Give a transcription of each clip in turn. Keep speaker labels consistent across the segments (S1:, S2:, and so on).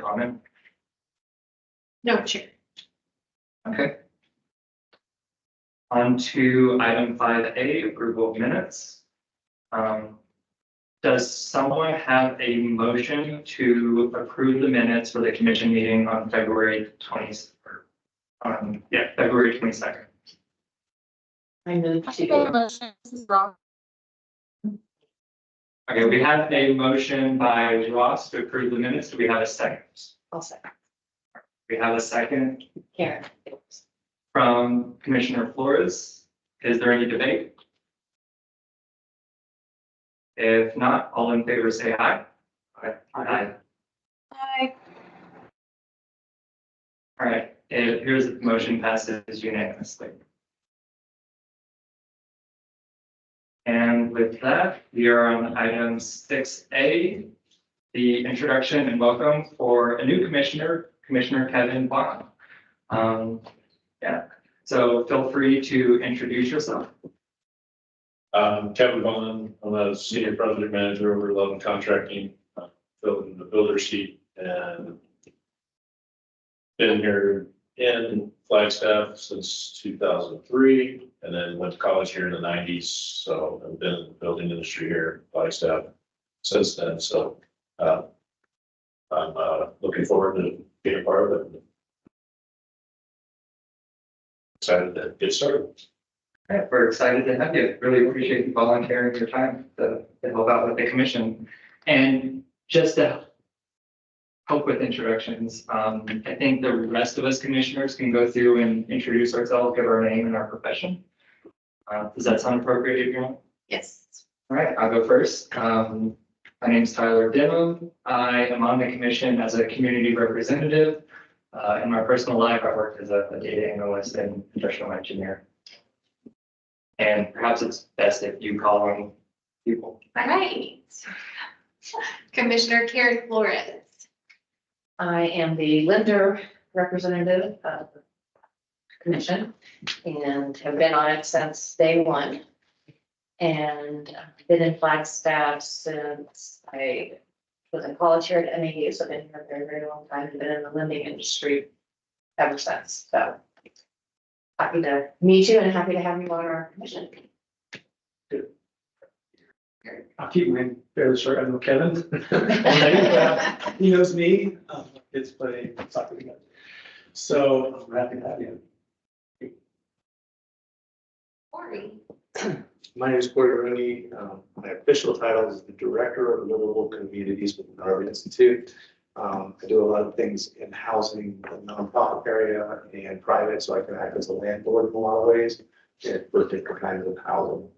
S1: comment?
S2: No, Chair.
S1: Okay. On to item 5A, approval of minutes. Does someone have a motion to approve the minutes for the commission meeting on February 20th? February 22nd.
S3: I move
S4: I
S3: to.
S4: make a motion. This is wrong.
S1: Okay, we have a motion by Ross to approve the minutes. Do we have a second?
S3: I'll second.
S1: We have a second
S3: Karen.
S1: from Commissioner Flores. Is there any debate? If not, all in favor say aye. Aye.
S2: Aye.
S1: All right, it appears that the motion passes unanimously. And with that, we are on item 6A, the introduction and welcome for a new commissioner, Commissioner Kevin Bond. So feel free to introduce yourself.
S5: Kevin Bond, I'm a senior project manager over at Love Contracting, filled in the builder seat and been here in Flagstaff since 2003 and then went to college here in the 90s. So I've been in the building industry here in Flagstaff since then. So I'm looking forward to being a part of it. Excited to get started.
S1: All right, we're excited to have you. Really appreciate you volunteering your time to help out with the commission. And just to help with introductions, I think the rest of us commissioners can go through and introduce ourselves, give our name and our profession. Does that sound appropriate, everyone?
S2: Yes.
S1: All right, I'll go first. My name is Tyler Dimham. I am on the commission as a community representative. In my personal life, I worked as a data analyst and industrial engineer. And perhaps it's best if you call on people.
S2: All right. Commissioner Karen Flores.
S3: I am the lender representative of the commission and have been on it since day one. And been in Flagstaff since I was in college here at NAU, so I've been here a very, very long time and been in the lending industry ever since. So happy to meet you and happy to have you on our commission.
S6: I'll keep mine fairly short. I know Kevin. He knows me. It's play soccer together. So I'm happy to have you.
S2: Corey.
S6: My name is Corey Rooney. My official title is the Director of Livable Communities with the Narva Institute. I do a lot of things in housing, the nonprofit area and private, so I can act as a landlord in a lot of ways for different kinds of housing.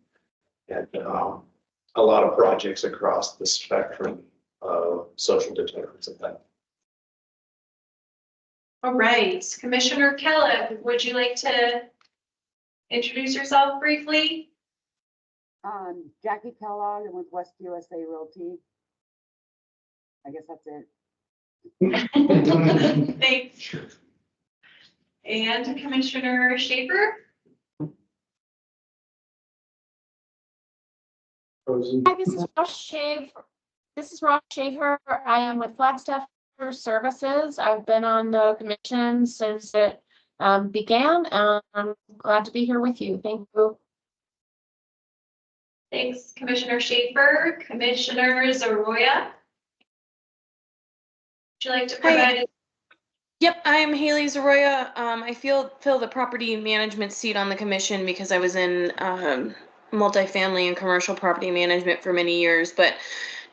S6: And a lot of projects across the spectrum of social determinants of that.
S2: All right, Commissioner Kellogg, would you like to introduce yourself briefly?
S7: Jackie Kellogg, I'm with West USA Realty. I guess that's it.
S2: Thanks. And Commissioner Schaefer?
S4: Hi, this is Ross Schaefer. I am with Flagstaff Services. I've been on the commission since it began. I'm glad to be here with you. Thank you.
S2: Thanks, Commissioner Schaefer. Commissioner Zaroya? Would you like to provide?
S8: Yep, I'm Haley Zaroya. I fill the property management seat on the commission because I was in multifamily and commercial property management for many years, but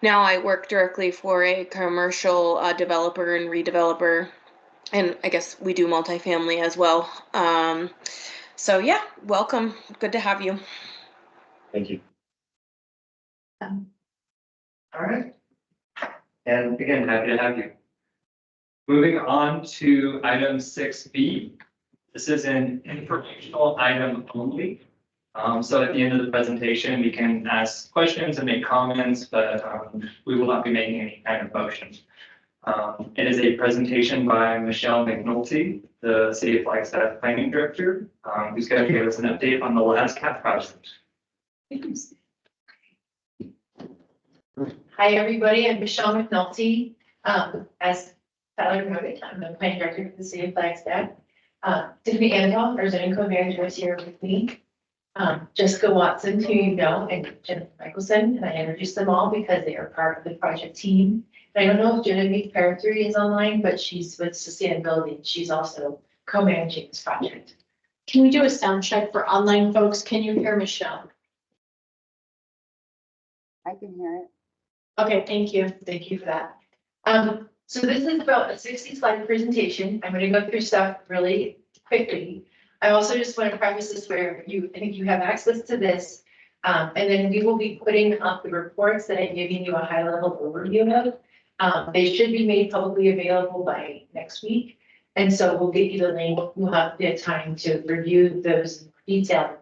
S8: now I work directly for a commercial developer and redeveloper, and I guess we do multifamily as well. So yeah, welcome. Good to have you.
S5: Thank you.
S1: All right. And again, happy to have you. Moving on to item 6B. This is an informational item only. So at the end of the presentation, we can ask questions and make comments, but we will not be making any kind of motion. It is a presentation by Michelle McNulty, the City of Flagstaff Planning Director, who's going to give us an update on the last CAP project.
S3: Hi, everybody. I'm Michelle McNulty. As Tyler Hogan, I'm the planning director for the city of Flagstaff. Tiffany Andoff, our zoning co-manager, is here with me. Jessica Watson, who you know, and Jennifer Michelson, and I introduced them all because they are part of the project team. And I don't know if Genevieve Perithry is online, but she's with sustainability. She's also co-managing this project.
S4: Can we do a sound check for online folks? Can you hear Michelle?
S7: I can hear it.
S3: Okay, thank you. Thank you for that. So this is about a 60-slide presentation. I'm gonna go through stuff really quickly. I also just want to preface this where I think you have access to this. And then we will be putting up the reports that I'm giving you a high-level overview of. They should be made publicly available by next week. And so we'll get you the link. You'll have the time to review those in detail.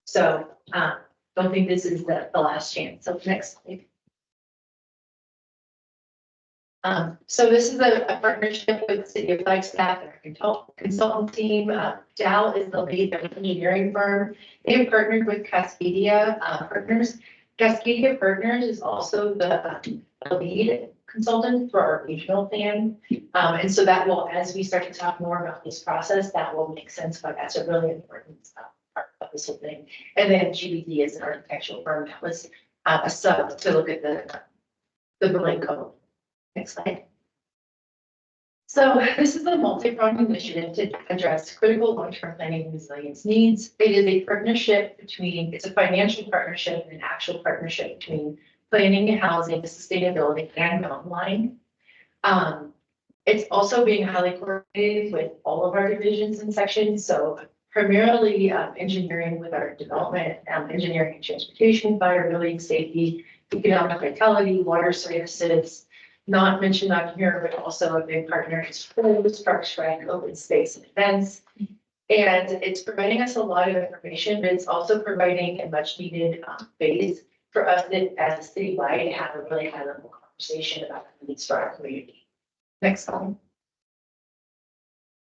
S3: So, don't think this is the last chance. So next slide. So this is a partnership with the City of Flagstaff and our consultant team. Dow is the lead engineering firm. They have partnered with Cascadia Partners. Cascadia Partners is also the lead consultant for our regional plan. And so that will, as we start to talk more about this process, that will make sense, but that's a really important part of this whole thing. And then GBD is an architectural firm that was a sub to look at the Berlin Code. Next slide. So this is a multi-pronged initiative to address critical long-term planning and resilience needs. It is a partnership between, it's a financial partnership and an actual partnership between planning and housing, sustainability, and Mountain Line. It's also being highly coordinated with all of our divisions and sections. So primarily engineering with our development, engineering and transportation, fire, building safety, economic vitality, water services. Not mentioned on here, but also a big partner is schools, parks, rec, open space and events. And it's providing us a lot of information, but it's also providing a much needed base for us as a citywide to have a really high level conversation about the needs for our community. Next slide.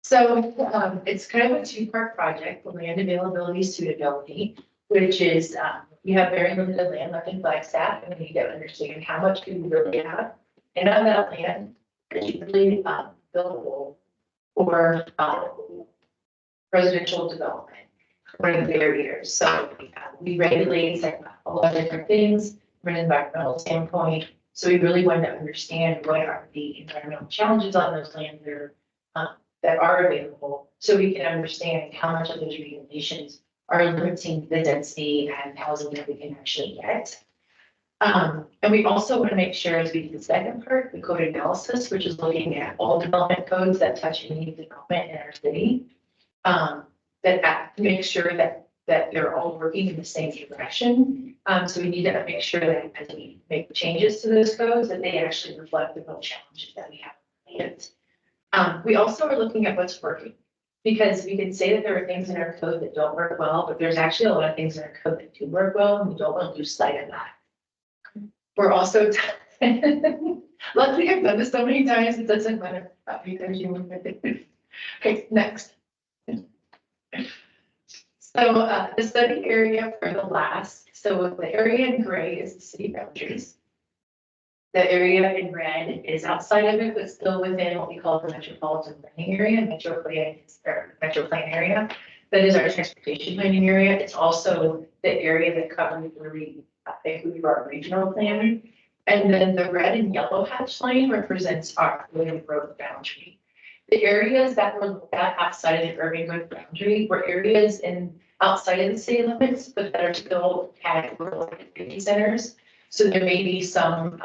S3: So it's kind of a two-part project, the land availability suitability, which is we have very limited land left in Flagstaff, and we need to understand how much do we really have. And on that land, is usually buildable or residential development one of the barriers. So we regulate a lot of different things from an environmental standpoint. So we really want to understand what are the environmental challenges on those lands that are available, so we can understand how much of those regulations are limiting the density and housing that we can actually get. And we also want to make sure, as we do the second part, the code analysis, which is looking at all development codes that touch any development in our city, that to make sure that they're all working in the same direction. So we need to make sure that as we make changes to those codes, that they actually reflect the real challenges that we have. We also are looking at what's working, because we can say that there are things in our code that don't work well, but there's actually a lot of things in our code that do work well, and we don't want to lose sight of that. We're also, luckily I've done this so many times, it doesn't matter. Okay, next. So the study area for the last, so the area in gray is the city boundaries. The area in red is outside of it, but still within what we call the metropolitan planning area, metro plan area. That is our transportation planning area. It's also the area that covers our regional plan. And then the red and yellow hatch line represents our urban growth boundary. The areas that were looked at outside of the urban growth boundary were areas outside of the city limits, but that are still categorized centers. So there may be some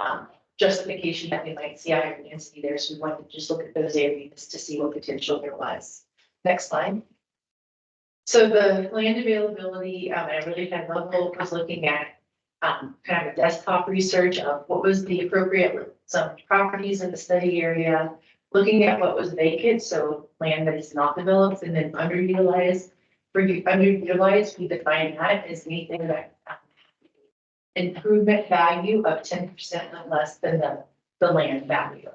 S3: justification that we might see higher density there. So we wanted to just look at those areas to see what potential there was. Next slide. So the land availability at a really high level was looking at kind of a desktop research of what was the appropriate some properties in the study area, looking at what was vacant, so land that is not developed, and then underutilized. For underutilized, we define that as anything that improvement value of 10% less than the land value.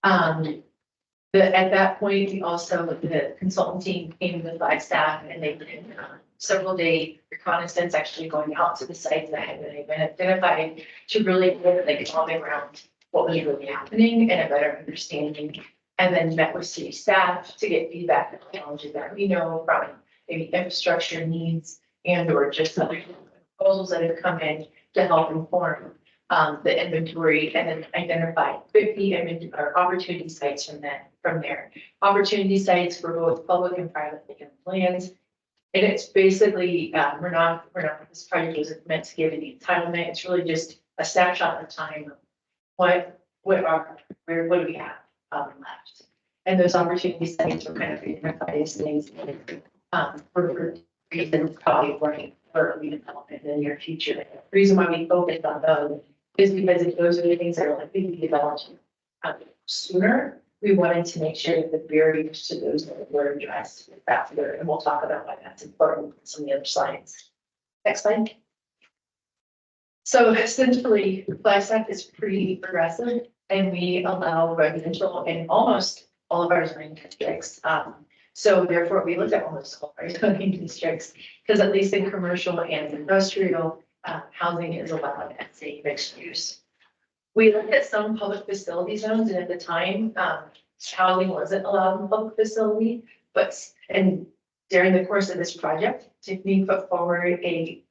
S3: At that point, we also, the consultant team came to Flagstaff, and they did several day reconnaissance, actually going out to the sites that had been identified to really get like on the ground what was really happening and a better understanding. And then met with city staff to get feedback on challenges that we know from maybe infrastructure needs and or just other proposals that have come in to help inform the inventory and then identify 50 or opportunity sites from there. Opportunity sites for both public and private lands. And it's basically, this project wasn't meant to give any entitlement. It's really just a snapshot in time of what do we have left. And those opportunity sites were kind of identified as things for reasons probably running for redevelopment in the near future. The reason why we focused on those is because if those are the things that are likely to be developed sooner, we wanted to make sure that the barriers to those that were addressed faster, and we'll talk about why that's important in some of the other slides. Next slide. So essentially, Flagstaff is pretty progressive, and we allow residential in almost all of our zoning districts. So therefore, we looked at almost all our zoning districts, because at least in commercial and industrial, housing is allowed as a mixed use. We looked at some public facility zones, and at the time, housing wasn't allowed in public facility, and during the course of this project, Tiffany put forward a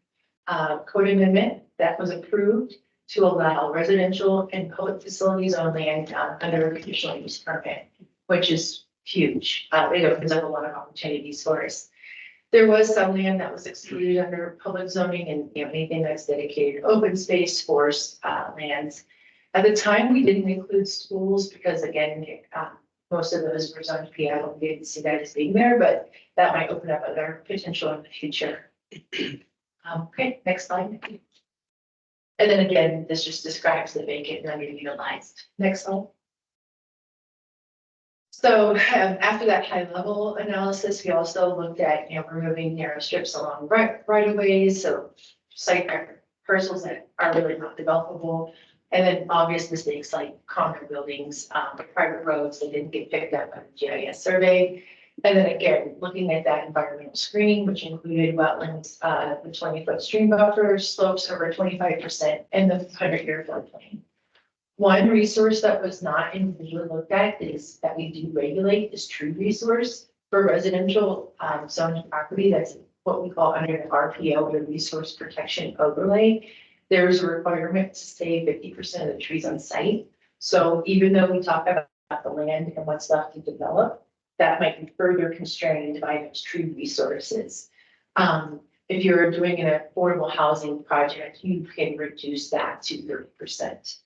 S3: code amendment that was approved to allow residential and public facilities on land under a conditional use permit, which is huge. It opens up a lot of opportunities for us. There was some land that was excluded under public zoning, and anything that's dedicated open space, forest lands. At the time, we didn't include schools because again, most of those were zoned P. I don't didn't see that as being there, but that might open up other potential in the future. Okay, next slide. And then again, this just describes the vacant and underutilized. Next slide. So after that high level analysis, we also looked at, removing narrow strips along right of ways. So site parcels that are really not developable. And then obvious mistakes like common buildings, private roads that didn't get picked up by the GIS survey. And then again, looking at that environmental screening, which included wetlands, the 20-foot stream buffer, slopes over 25%, and the 100-year floodplain. One resource that was not individually looked at is that we do regulate is tree resource for residential zoned property. That's what we call under the RPO, the resource protection overlay. There's a requirement to save 50% of the trees on site. So even though we talk about the land and what's left to develop, that might be further constrained by those tree resources. If you're doing an affordable housing project, you can reduce that to 30%.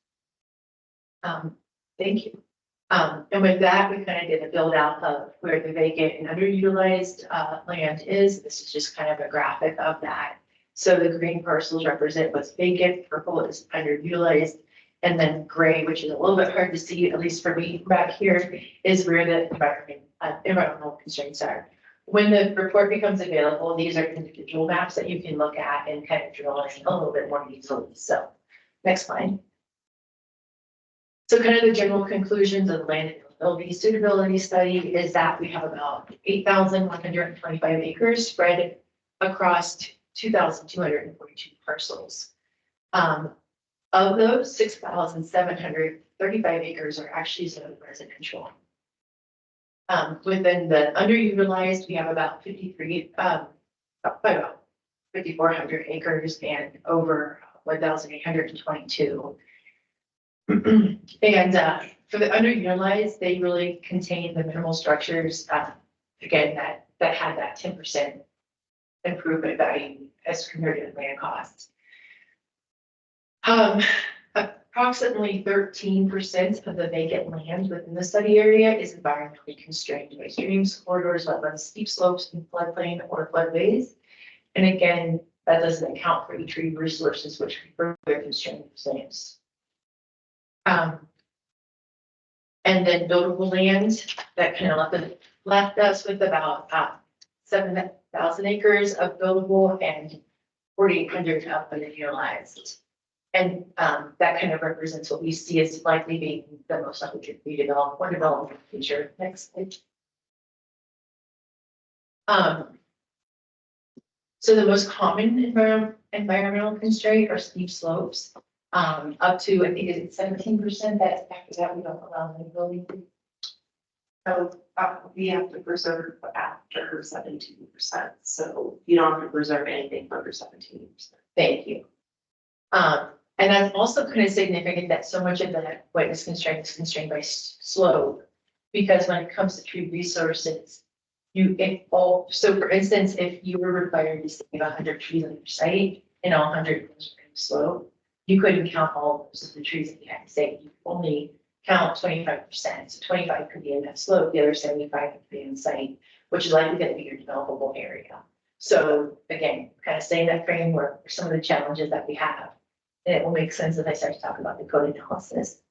S3: Thank you. And with that, we kind of did a build out of where the vacant and underutilized land is. This is just kind of a graphic of that. So the green parcels represent what's vacant, purple is underutilized, and then gray, which is a little bit hard to see, at least for me back here, is where the environmental constraints are. When the report becomes available, these are individual maps that you can look at and kind of drill in a little bit more easily. So next slide. So kind of the general conclusions of the land availability suitability study is that we have about 8,125 acres spread across 2,242 parcels. Of those, 6,735 acres are actually zoned residential. Within the underutilized, we have about 5,400 acres and over 1,822. And for the underutilized, they really contain the minimal structures, again, that had that 10% improvement value as compared to the land costs. Approximately 13% of the vacant land within the study area is environmentally constrained by streams, corridors, wetlands, steep slopes, and floodplain or floodways. And again, that doesn't account for the tree resources, which further constrain the lands. And then buildable land that kind of left us with about 7,000 acres of buildable and 4,800 of underutilized. And that kind of represents what we see as likely being the most likely to be developed or developed in the future. Next page. So the most common environmental constraint are steep slopes. Up to, I think it's 17%, that's after that, we don't allow any building.
S9: So we have to preserve after 17%, so you don't have to preserve anything under 17%.
S3: Thank you. And that's also kind of significant that so much of the wetness constraint is constrained by slope. Because when it comes to tree resources, so for instance, if you were required to save 100 trees on your site and all 100 was slope, you couldn't count all of the trees that you had to save. You could only count 25%. So 25 could be in that slope, the other 75 could be in site, which is likely going to be your developable area. So again, kind of saying that framework for some of the challenges that we have. And it will make sense as I start to talk about the code analysis.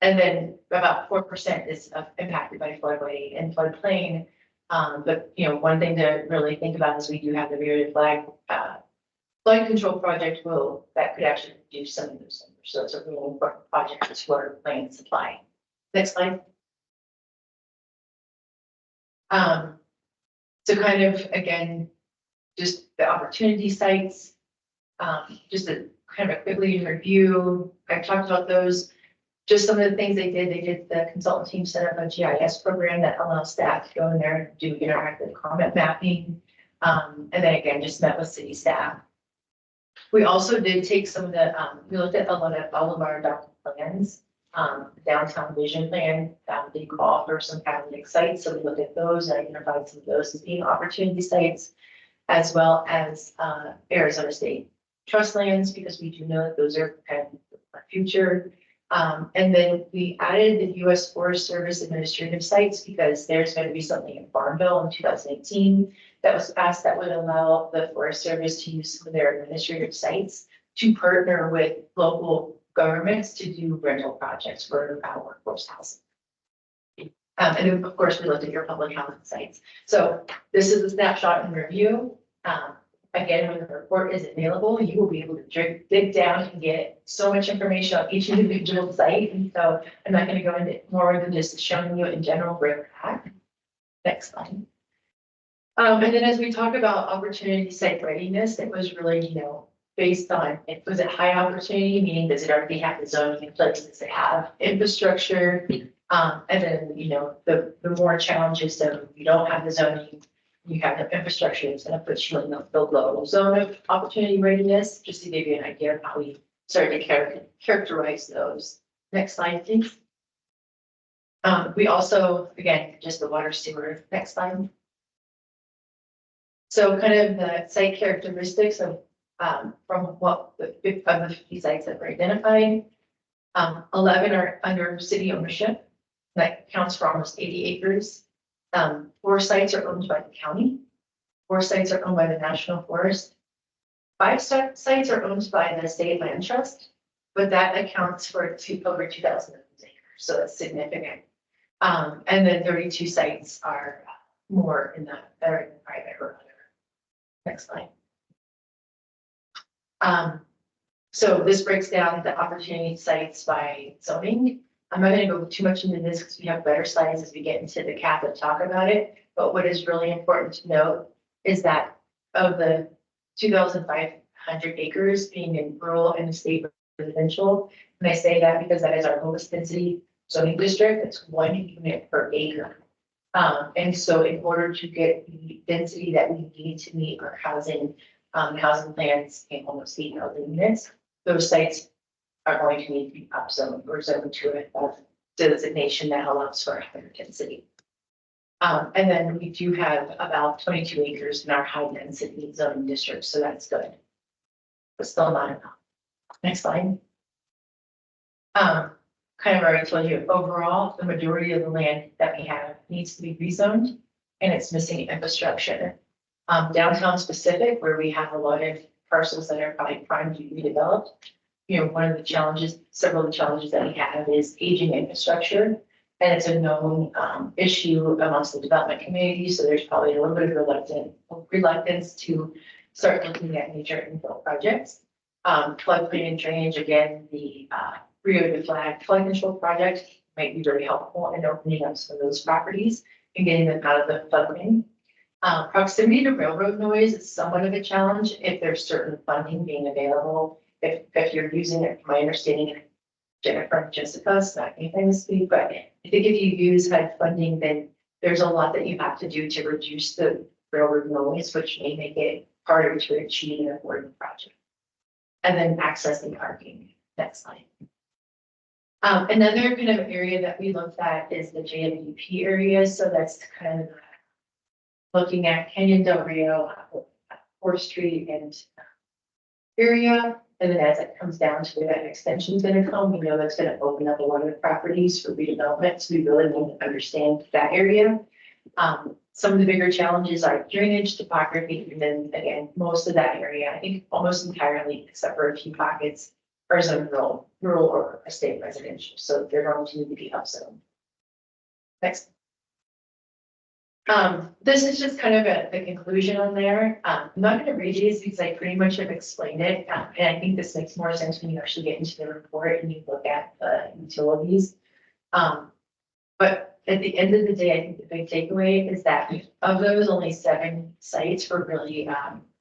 S3: And then about 4% is impacted by floodway and floodplain. But one thing to really think about is we do have the Myriad Flag flood control project that could actually reduce some of those numbers. So it's a really important project to our land supply. Next slide. So kind of, again, just the opportunity sites, just a kind of a quickly review. I've talked about those, just some of the things they did the consultant team set up a GIS program that allows staff to go in there and do interactive comment mapping. And then again, just met with city staff. We also did take some of the, we looked at all of our adopted plans, downtown vision plan, did call for some catalytic sites. So we looked at those and identified some of those as being opportunity sites, as well as Arizona State trust lands, because we do know that those are kind of the future. And then we added the U.S. Forest Service administrative sites because there's going to be something in Farm Bill in 2018 that was passed that would allow the Forest Service to use some of their administrative sites to partner with local governments to do rental projects for workforce housing. And then, of course, we looked at your public housing sites. So this is a snapshot and review. Again, when the report is available, you will be able to dig down and get so much information on each individual site. And so I'm not going to go into more than just showing you in general where we're at. Next slide. And then as we talk about opportunity site readiness, it was really, based on, was it high opportunity, meaning does it already have the zoning in place? Does it have infrastructure? And then, the more challenges, so if you don't have the zoning, you have the infrastructure, it's going to put you in the low zone of opportunity readiness, just to give you an idea of how we started to characterize those. Next slide, please. We also, again, just the water sewer. Next slide. So kind of the site characteristics of from what the 50 sites that were identified. 11 are under city ownership. That counts for almost 80 acres. 4 sites are owned by the county. 4 sites are owned by the National Forest. 5 sites are owned by the State Land Trust, but that accounts for over 2,000 acres, so it's significant. And then 32 sites are more in the private or other. Next slide. So this breaks down the opportunity sites by zoning. I'm not going to go too much into this because we have better slides as we get into the CAP and talk about it. But what is really important to note is that of the 2,500 acres being in rural and state residential, and I say that because that is our lowest density zoning district. It's 1 unit per acre. And so in order to get the density that we need to meet our housing plans in almost 8,000 units, those sites are going to need to be upzoned or zoned to a designation that allows for higher density. And then we do have about 22 acres in our high density zoning district, so that's good, but still not enough. Next slide. Kind of already told you, overall, the majority of the land that we have needs to be rezoned, and it's missing infrastructure. Downtown specific, where we have a lot of parcels that are probably primed to be redeveloped. One of the challenges, several of the challenges that we have is aging infrastructure, and it's a known issue amongst the development community. So there's probably a little bit of reluctance to start looking at major infill projects. Floodplain and drainage, again, the Rio de Flag flood control project might be very helpful in opening up some of those properties and getting them out of the floodplain. Proximity to railroad noise is somewhat of a challenge if there's certain funding being available. If you're using it, my understanding, Jennifer and Jessica, it's not anything to speak, but I think if you use HUD funding, then there's a lot that you have to do to reduce the railroad noise, which may make it harder to achieve an important project. And then accessing parking, next slide. Another kind of area that we looked at is the JWP area, so that's kind of looking at Canyon Del Rio, 4th Street and area. And then as it comes down to where that extension is gonna come, we know that's gonna open up a lot of properties for redevelopment, so we really need to understand that area. Some of the bigger challenges are drainage, topography, and then again, most of that area, I think almost entirely, except for a few pockets, are zoned rural or estate residential, so they're going to need to be upzoned. Next. This is just kind of the conclusion on there. I'm not gonna read these because I pretty much have explained it. And I think this makes more sense when you actually get into the report and you look at the utilities. But at the end of the day, I think the big takeaway is that of those, only 7 sites were really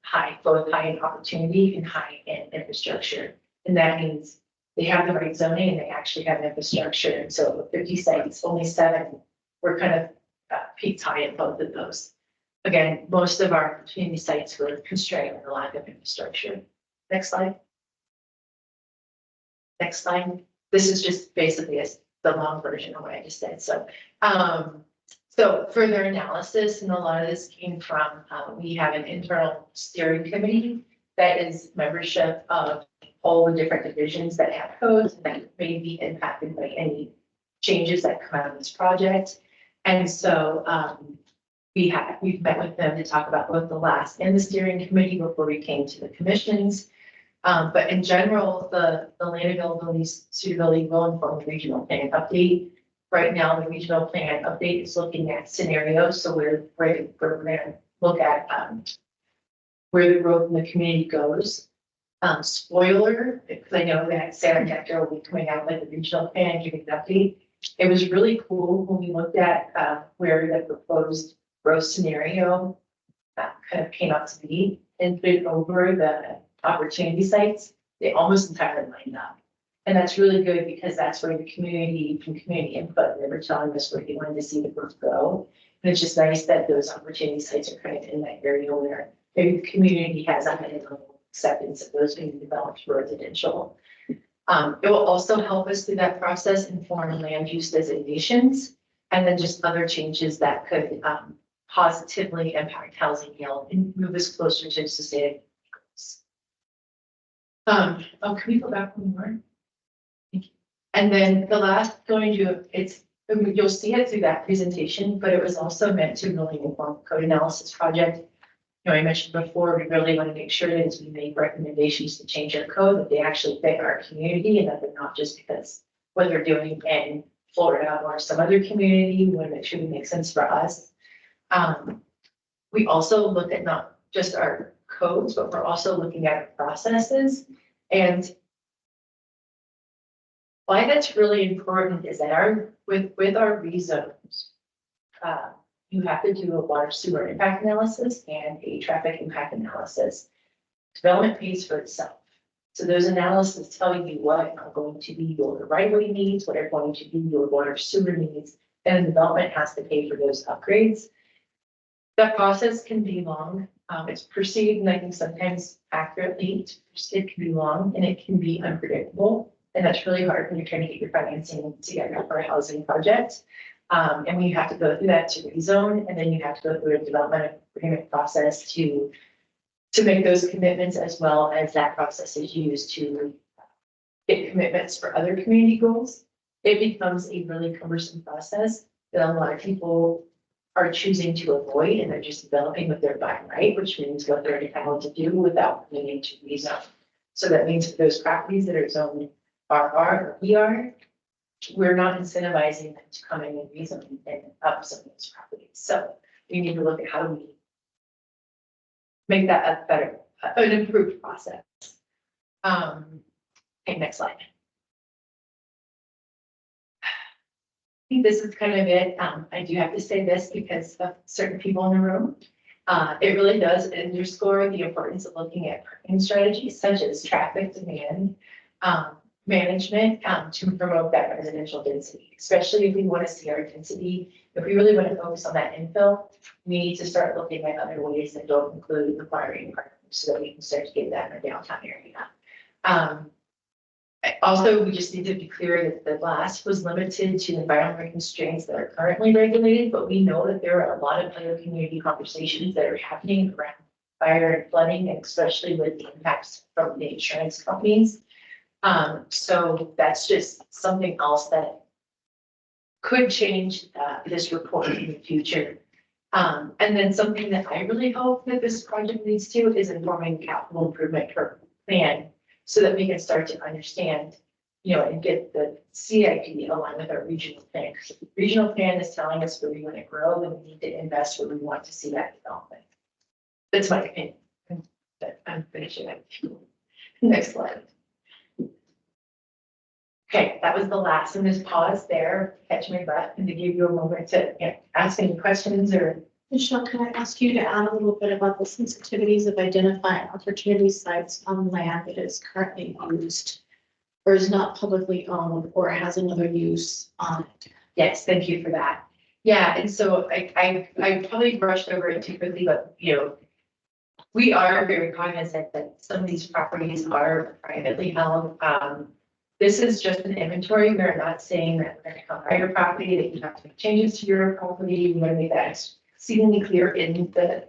S3: high, both high in opportunity and high in infrastructure. And that means they have the right zoning and they actually have infrastructure. And so 50 sites, only 7 were kind of peaked high in both of those. Again, most of our community sites were constrained with a lack of infrastructure. Next slide. Next slide. This is just basically the long version of what I just said. So, so further analysis, and a lot of this came from, we have an internal steering committee that is membership of all the different divisions that have codes that may be impacted by any changes that come out of this project. And so we've met with them to talk about both the last and the steering committee before we came to the commissions. But in general, the land availability suitability will inform the regional plan update. Right now, the regional plan update is looking at scenarios. So we're going to look at where the growth in the community goes. Spoiler, because I know that Sarah Decker will be coming out with the regional plan and giving an update. It was really cool when we looked at where the proposed growth scenario kind of came out to be and put it over the opportunity sites. They almost entirely lined up. And that's really good because that's where the community, from community input, they were telling us where they wanted to see the growth go. And it's just nice that those opportunity sites are kind of in that area where maybe the community has a high level of acceptance of those being developed for residential. It will also help us through that process inform land use designations and then just other changes that could positively impact housing yield and move us closer to sustainable goals. Oh, can we go back one more? Thank you. And then the last you'll see it through that presentation, but it was also meant to really inform code analysis project. You know, I mentioned before, we really want to make sure that as we make recommendations to change our code, that they actually fit our community and that they're not just because what they're doing in Florida or some other community. We want to make sure they make sense for us. We also look at not just our codes, but we're also looking at our processes. And why that's really important is that with our rezones, you have to do a water sewer impact analysis and a traffic impact analysis. Development pays for itself. So those analyses tell you what are going to be your right-of-way needs, what are going to be your water sewer needs, and the development has to pay for those upgrades. That process can be long. It's perceived, and I think sometimes accurately, it can be long and it can be unpredictable. And that's really hard when you're trying to get your financing together for a housing project. And when you have to go through that to rezone, and then you have to go through a development agreement process to make those commitments, as well as that process is used to get commitments for other community goals. It becomes a really cumbersome process that a lot of people are choosing to avoid, and they're just developing what they're buying, right? Which means what they're entitled to do without needing to rezone. So that means for those properties that are zoned RR or ER, we're not incentivizing them to come in and rezone and up some of those properties. So we need to look at how do we make that a better, an improved process. Okay, next slide. I think this is kind of it. I do have to say this because of certain people in the room.
S9: It really does underscore the importance of looking at parking strategies such as traffic demand, management, to promote that residential density, especially if we want to see our density. If we really want to focus on that infill, we need to start looking at other ways that don't include requiring parking so that we can start to get that in our downtown area. Also, we just need to be clear that the last was limited to environmental constraints that are currently regulated, but we know that there are a lot of other community conversations that are happening around fire and flooding, especially with the impacts from the insurance companies. So that's just something else that could change this report in the future. And then something that I really hope that this project leads to is informing capital improvement plan so that we can start to understand, and get the CIP aligned with our regional plan. Because the regional plan is telling us where we want to grow, and we need to invest where we want to see that development. That's my opinion. But I'm finishing it. Next slide. Okay, that was the last. And just pause there, catch my breath, and to give you a moment to ask any questions or.
S10: Michelle, can I ask you to add a little bit about the sensitivities of identifying opportunity sites on land that is currently used or is not publicly owned or has another use on it?
S9: Yes, thank you for that. Yeah, and so I probably brushed over it too quickly, but we are very cognizant that some of these properties are privately held. This is just an inventory. We're not saying that we're going to come buy your property, that you have to make changes to your property. We want to make that exceedingly clear in the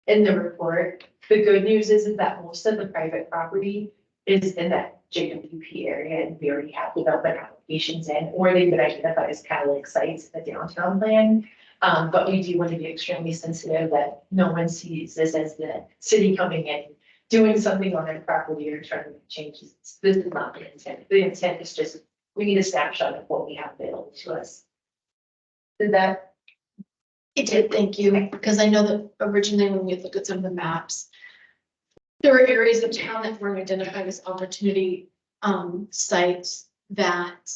S9: report. The good news is that most of the private property is in that JWP area, and we already have development applications in, or they've been identified as catalytic sites in the downtown plan. But we do want to be extremely sensitive that no one sees this as the city coming in, doing something on their property or trying to make changes. This is not the intent. The intent is just, we need a snapshot of what we have available to us. Did that?
S10: It did, thank you, because I know that originally when we looked at some of the maps, there were areas of town that were identified as opportunity sites that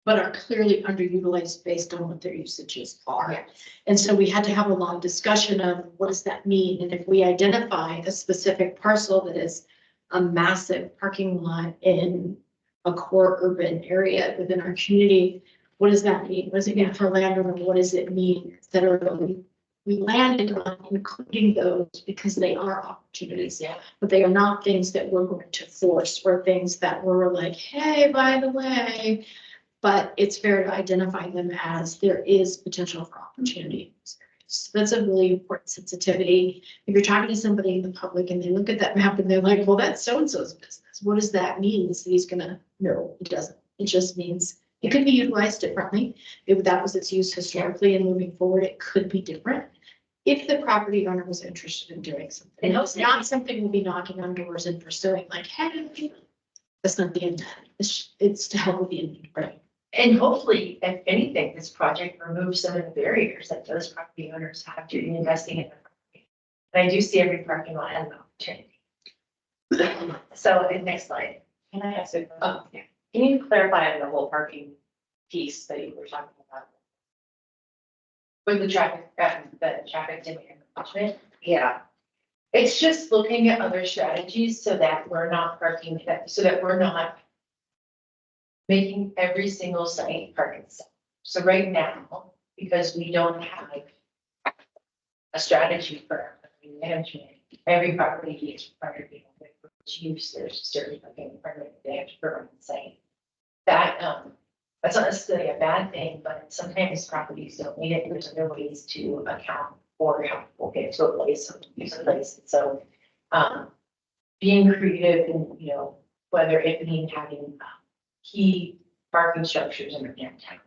S10: but are clearly underutilized based on what their usages are.
S9: Yeah.
S10: And so we had to have a long discussion of what does that mean? And if we identify a specific parcel that is a massive parking lot in a core urban area within our community, what does that mean? What does it mean for landowner? What does it mean? Et cetera. We landed on including those because they are opportunities, but they are not things that we're going to force or things that were like, hey, by the way, but it's fair to identify them as there is potential for opportunity. So that's a really important sensitivity. If you're talking to somebody in the public and they look at that map and they're like, well, that's so-and-so's business. What does that mean? The city's gonna, no, it doesn't. It just means it could be utilized differently. If that was its use historically and moving forward, it could be different. If the property owner was interested in doing something, and it's not something we'll be knocking on doors and pursuing like, hey, that's not the intent. It's to help with the intent.
S9: And hopefully, if anything, this project removes some of the barriers that those property owners have to investing in their property. And I do see every parking lot as an opportunity. So, next slide.
S3: Can I ask you, can you clarify on the whole parking piece that you were talking about?
S9: With the traffic demand management.
S3: Yeah.
S9: It's just looking at other strategies so that we're not parking, so that we're not making every single site parking stop. So right now, because we don't have a strategy for parking management, every property is required to be which use there's certain parking permit they have to provide the site. That's not necessarily a bad thing, but sometimes properties don't need it. There's other ways to account for how people get to a place or use a place. So being creative and, whether it means having key parking structures in the downtown.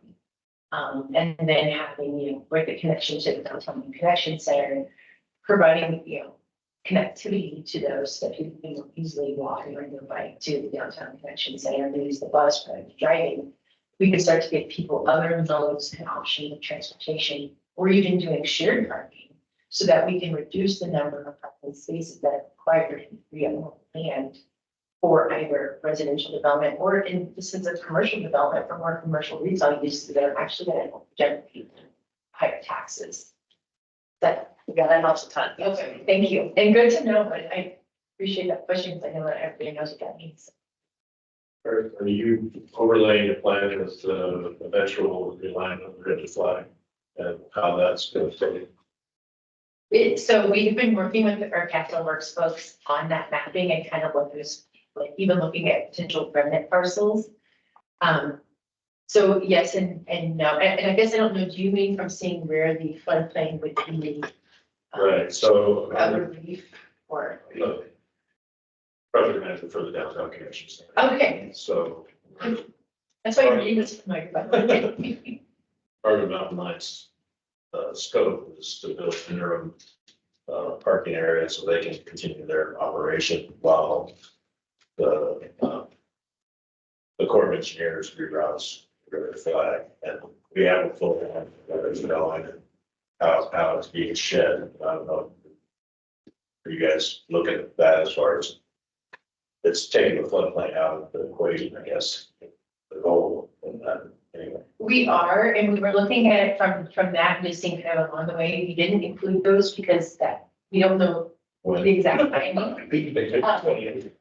S9: And then having, with the connection to the downtown connection center, providing, connectivity to those that people can easily walk or ride their bike to the downtown connection center and use the bus for driving. We can start to get people other modes and options of transportation, or even doing shared parking, so that we can reduce the number of parking spaces that are required in free and land for either residential development or in instance of commercial development for more commercial retail uses that are actually going to generate higher taxes.
S3: That, yeah, that helps a ton. Okay, thank you. And good to know, but I appreciate that question, because I know that everybody knows what that means.
S5: Are you overlaying a plan with the eventual realignment of the red flag and how that's going to fit?
S3: So we've been working with our capital works folks on that mapping and kind of what those, like even looking at potential remnant parcels. So yes and no, and I guess I don't know, do you mean from seeing where the floodplain would be?
S5: Right, so.
S3: A relief or,
S5: No. Project manager for the downtown connection center.
S3: okay,
S5: So
S3: that's why your name is familiar, but.
S5: part of Mountain Lights scope is to build interim parking area so they can continue their operation while the Corps of Engineers reroutes river flag. And we have a full plan that is going and how it's being shed. I don't know. Are you guys looking at that as far as it's taking the floodplain out of the equation, I guess, the goal in that anyway.
S3: We are, and we were looking at it from that listing kind of along the way. We didn't include those because that, we don't know the exact timing.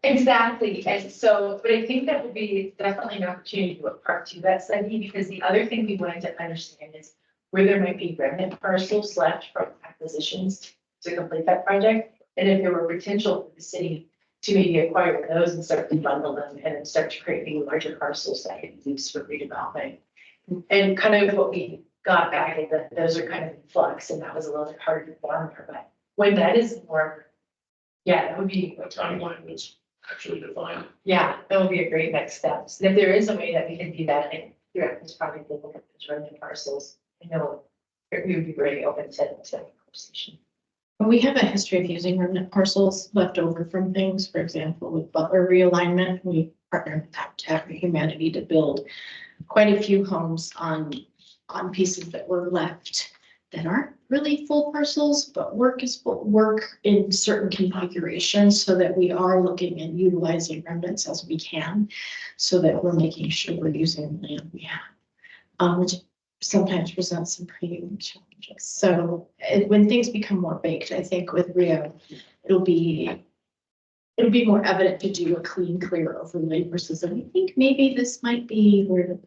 S3: Exactly, and so, but I think that would be definitely an opportunity to do a part two of that study, because the other thing we wanted to understand is where there might be remnant parcels left from acquisitions to complete that project, and if there were potential for the city to maybe acquire those and start to bundle them and then start to create maybe larger parcels that could be used for redevelopment. And kind of what we got back is that those are kind of in flux, and that was a little bit harder to farm there, but when that is more, yeah, that would be.
S5: A timeline that's actually defined.
S3: Yeah, that would be a great next step. And if there is a way that we can do that, and you're at this project, they look at those remnant parcels, I know we would be very open to that conversation.
S10: We have a history of using remnant parcels left over from things. For example, with Butler realignment, we partnered with Habitat for Humanity to build quite a few homes on pieces that were left that aren't really full parcels, but work in certain configurations, so that we are looking and utilizing remnants as we can, so that we're making sure we're using the land we have, which sometimes presents some pretty unique challenges. So when things become more baked, I think with Rio, it'll be more evident to do a clean, clear overlay versus, I think maybe this might be where.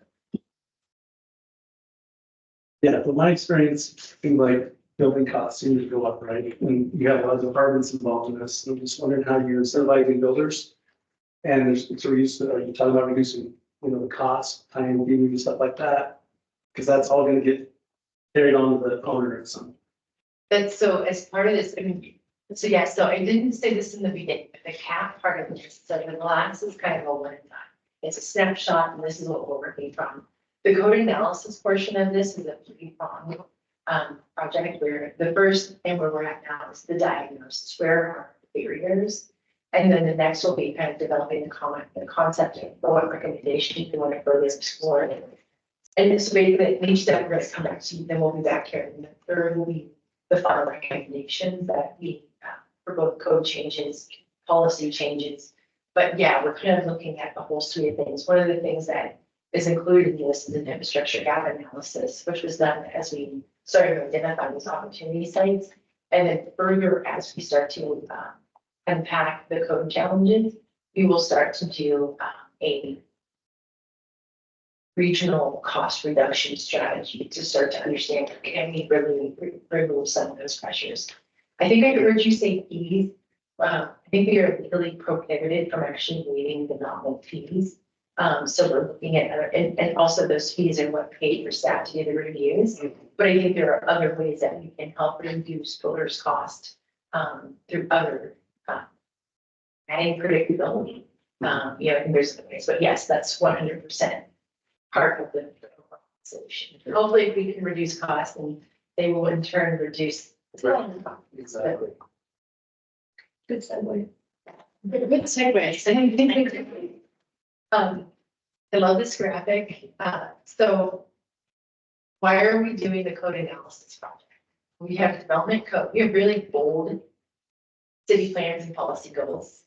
S11: Yeah, from my experience, things like building costs seem to go up, right? And you have a lot of departments involved in this. I'm just wondering how you're incentivizing builders. And there's, are you talking about reducing, the cost, time, and stuff like that? Because that's all gonna get carried on to the owner at some.
S3: But so as part of this, I mean, so yeah, so I didn't say this in the beginning, but the cap part of this, so the glass is kind of a one and done. It's a snapshot, and this is what we're working from. The code analysis portion of this is a three-pronged project, where the first and where we're at now is the diagnosis, where are the barriers? And then the next will be kind of developing the concept of what recommendations we want to further explore. And this way that each step we're going to come back to, then we'll be back here. And the third will be the final recommendations that we, for both code changes, policy changes. But yeah, we're kind of looking at the whole suite of things. One of the things that is included in this is an infrastructure gap analysis, which was done as we started to identify these opportunity sites. And then further, as we start to unpack the code challenges, we will start to do a regional cost reduction strategy to start to understand, can we really remove some of those pressures? I think I heard you say fees. I think we are legally prohibited from actually waiving development fees. So we're looking at other, and also those fees are what paid for staff to do the reviews. But I think there are other ways that we can help reduce builders' cost through other adding predictability. And there's other ways, but yes, that's 100% part of the solution. Hopefully, if we can reduce costs, and they will in turn reduce.
S11: Exactly.
S3: Good segue.
S10: Good segue.
S3: I love this graphic. So why are we doing the code analysis project? We have development code. We have really bold city plans and policy goals.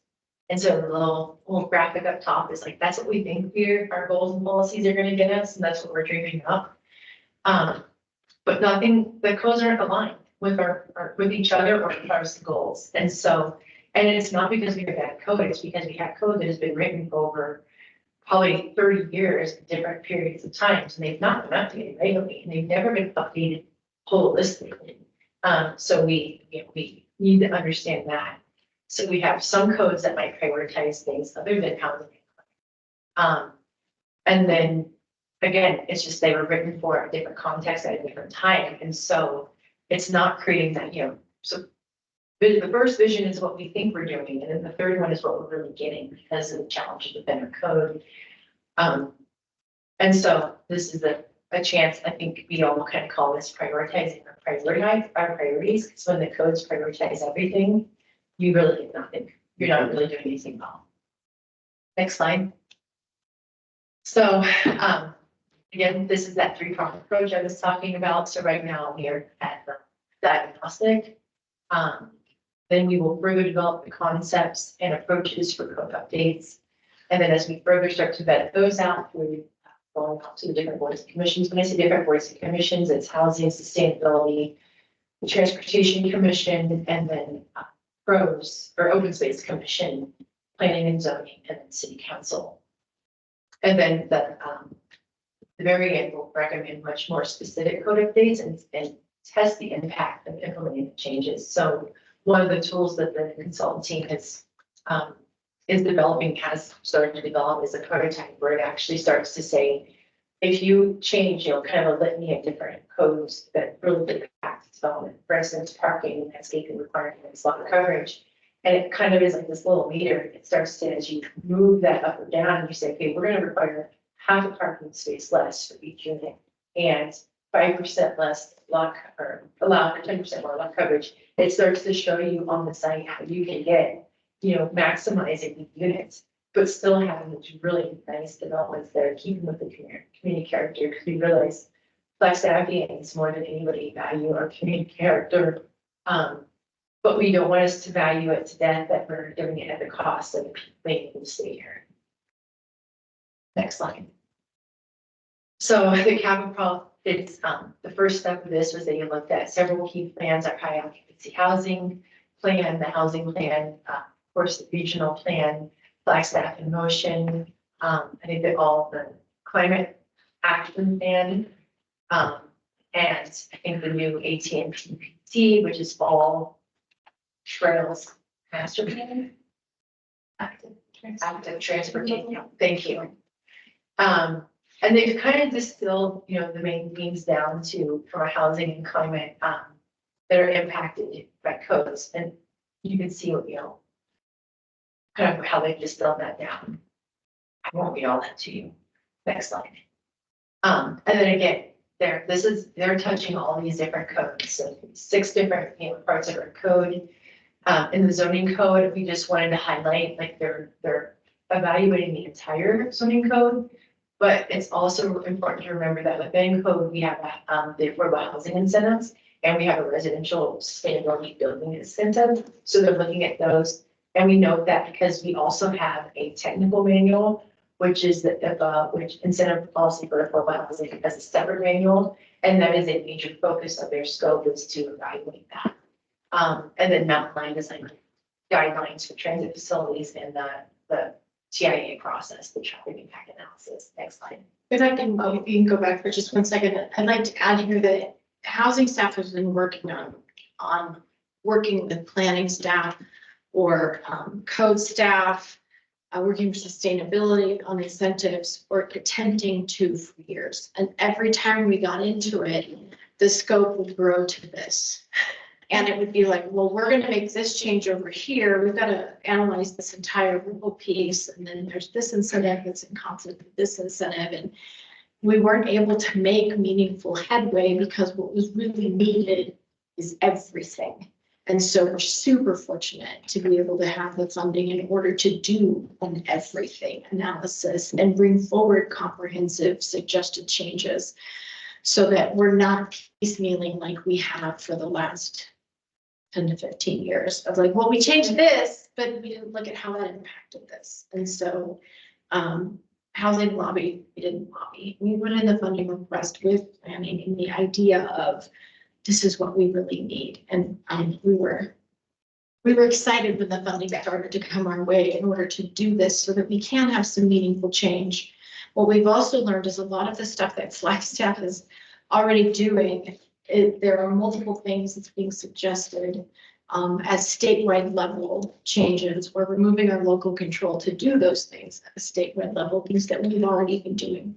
S3: And so the little graphic up top is like, that's what we think our goals and policies are going to get us, and that's what we're dreaming up. But the codes aren't aligned.
S9: with with each other or with our goals. And so, and it's not because we have bad code, it's because we have code that has been written over probably 30 years, different periods of times, and they've not been updated regularly, and they've never been updated holistically. So we need to understand that. So we have some codes that might prioritize things other than housing. And then, again, it's just they were written for a different context at a different time, and so it's not creating that, so the first vision is what we think we're doing, and then the third one is what we're really getting because of the challenges within our code. And so this is a chance, I think we all kind of call this prioritizing our priorities, because when the codes prioritize everything, you really get nothing. You're not really doing anything well. Next slide. So, again, this is that three-pronged approach I was talking about. So right now we are at the diagnostic. Then we will further develop the concepts and approaches for code updates. And then as we further start to vet those out, we're going out to the different boards and commissions. When I say different boards and commissions, it's housing, sustainability, the transportation commission, and then PROS or open space commission, planning and zoning, and then city council. And then the very end will recommend much more specific code updates and test the impact of implementing the changes. So one of the tools that the consultant team is developing, has started to develop, is a prototype where it actually starts to say, if you change, kind of a litany of different codes that really impact development, for instance, parking, landscaping requirements, lot coverage. And it kind of is like this little meter. It starts to, as you move that up or down, and you say, okay, we're going to require half a parking space less for each unit and 5% less lot, or allow for 10% more lot coverage. It starts to show you on the site how you can get, maximizing the units, but still having these really nice developments that are keeping with the community character. Because we realize Flagstafians more than anybody value our community character. But we don't want us to value it to death, that we're doing it at the cost of the people making them stay here. Next slide. So the capital, it's the first step of this was that you looked at several key plans, our high occupancy housing plan, the housing plan, of course, the regional plan, Flagstaff in motion. I think that all the climate action plan, and I think the new AT&T, which is fall trails master plan. Active transportation. Thank you. And they've kind of distilled, the main themes down to from a housing and climate that are impacted by codes, and you can see what kind of how they've distilled that down. I won't read all that to you. Next slide. And then again, they're touching all these different codes. So 6 different parts of our code. In the zoning code, we just wanted to highlight like they're evaluating the entire zoning code. But it's also important to remember that within code, we have the affordable housing incentives, and we have a residential sustainability building incentive. So they're looking at those. And we note that because we also have a technical manual, which is which incentive policy for affordable housing as a separate manual. And that is a major focus of their scope, is to evaluate that. And then Mountain Line design guidelines for transit facilities and the TIA process, the traffic impact analysis. Next slide.
S10: If I can, you can go back for just one second. I'd like to add here that housing staff has been working on working with planning staff or code staff, working with sustainability on incentives, or attempting to for years. And every time we got into it, the scope would grow to this. And it would be like, well, we're going to make this change over here. We've got to analyze this entire rural piece. And then there's this incentive that's in conflict with this incentive. And we weren't able to make meaningful headway because what was really needed is everything. And so we're super fortunate to be able to have the funding in order to do an everything analysis and bring forward comprehensive suggested changes so that we're not piecemealing like we have for the last 10 to 15 years of like, well, we changed this, but we didn't look at how that impacted this. And so housing lobby, we didn't lobby. We went in the funding request with planning and the idea of this is what we really need. And we were excited when the funding started to come our way in order to do this so that we can have some meaningful change. What we've also learned is a lot of the stuff that Flagstaff is already doing, there are multiple things that's being suggested as statewide level changes. We're removing our local control to do those things at a statewide level, things that we've already been doing.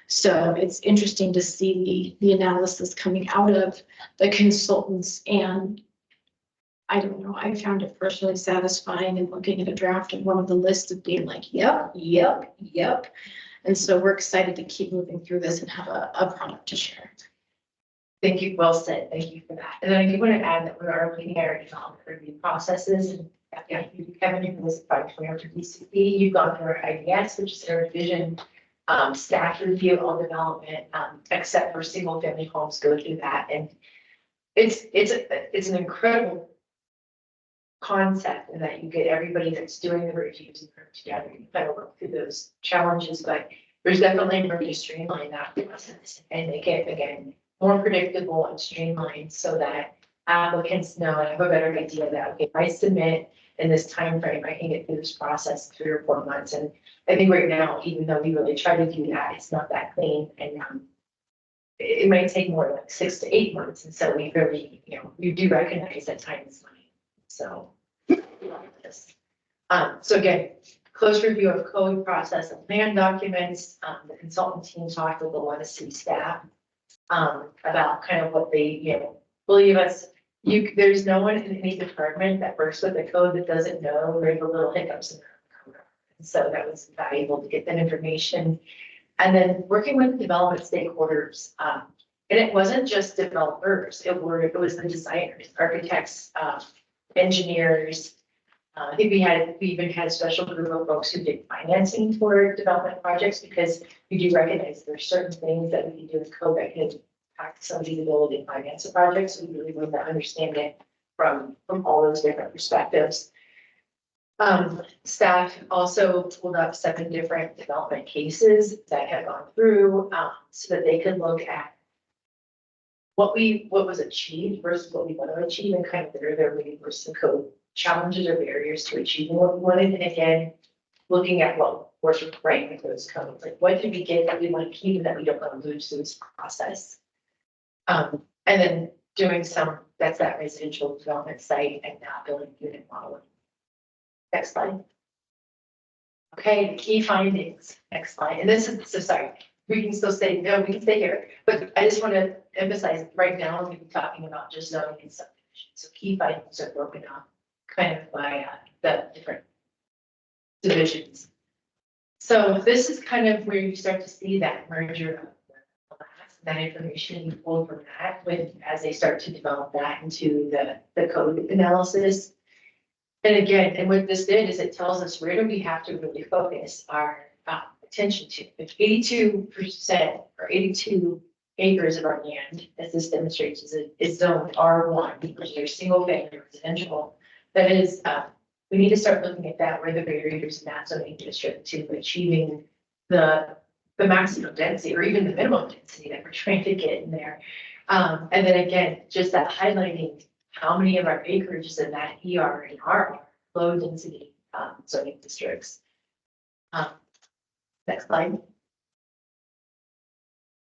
S10: So it's interesting to see the analysis coming out of the consultants, and I don't know, I found it personally satisfying in looking at a draft of one of the lists of being like, yep. And so we're excited to keep moving through this and have a product to share.
S9: Thank you, well said, thank you for that. And then I do want to add that we are looking at our development review processes, and yeah, you, Kevin, you was functionally after DCP, you've gone through our IDS, which is our division staff review on development, except for single family homes go through that. And it's an incredible concept in that you get everybody that's doing the reviews and together, you kind of work through those challenges, but there's definitely room to streamline that process and make it, again, more predictable and streamlined so that applicants know and have a better idea that, okay, if I submit in this time frame, I can get through this process in 3 or 4 months. And I think right now, even though we really try to do that, it's not that clean, and it might take more like 6 to 8 months. And so we really, we do recognize that time is money. So, so again, close review of code process and plan documents. The consultant team talked with a lot of city staff about kind of what they, believe us. There's no one in any department that works with the code that doesn't know where the little hiccups in the code are. And so that was valuable to get that information. And then working with development stakeholders. And it wasn't just developers, it was the designers, architects, engineers. I think we even had a special group of folks who did financing for development projects, because we do recognize there's certain things that we can do with code that can impact somebody's ability to finance a project. So we really want to understand it from all those different perspectives. Staff also pulled up 7 different development cases that had gone through so that they could look at what was achieved versus what we want to achieve, and kind of there maybe were some code challenges or barriers to achieving what we wanted. And again, looking at what was right with those codes, like what did we get that we want to keep and that we don't want to lose through this process. And then doing that's that residential development site and now building unit modeling. Next slide. Okay, the key findings. Next slide. And this is, so sorry, we can still stay, no, we can stay here, but I just want to emphasize right now, we'll be talking about just zoning and subdivision. So key findings are broken up kind of by the different divisions. So this is kind of where you start to see that merger of that information you pull from that as they start to develop that into the code analysis. And again, and what this did is it tells us where do we have to really focus our attention to. If 82% or 82 acres of our land, as this demonstrates, is zoned R1, because they're single family residential, that is, we need to start looking at that, where the barriers in that zoning district to achieving the maximum density or even the minimum density that we're trying to get in there. And then again, just that highlighting how many of our acreage is in that ER and RR, low density zoning districts. Next slide.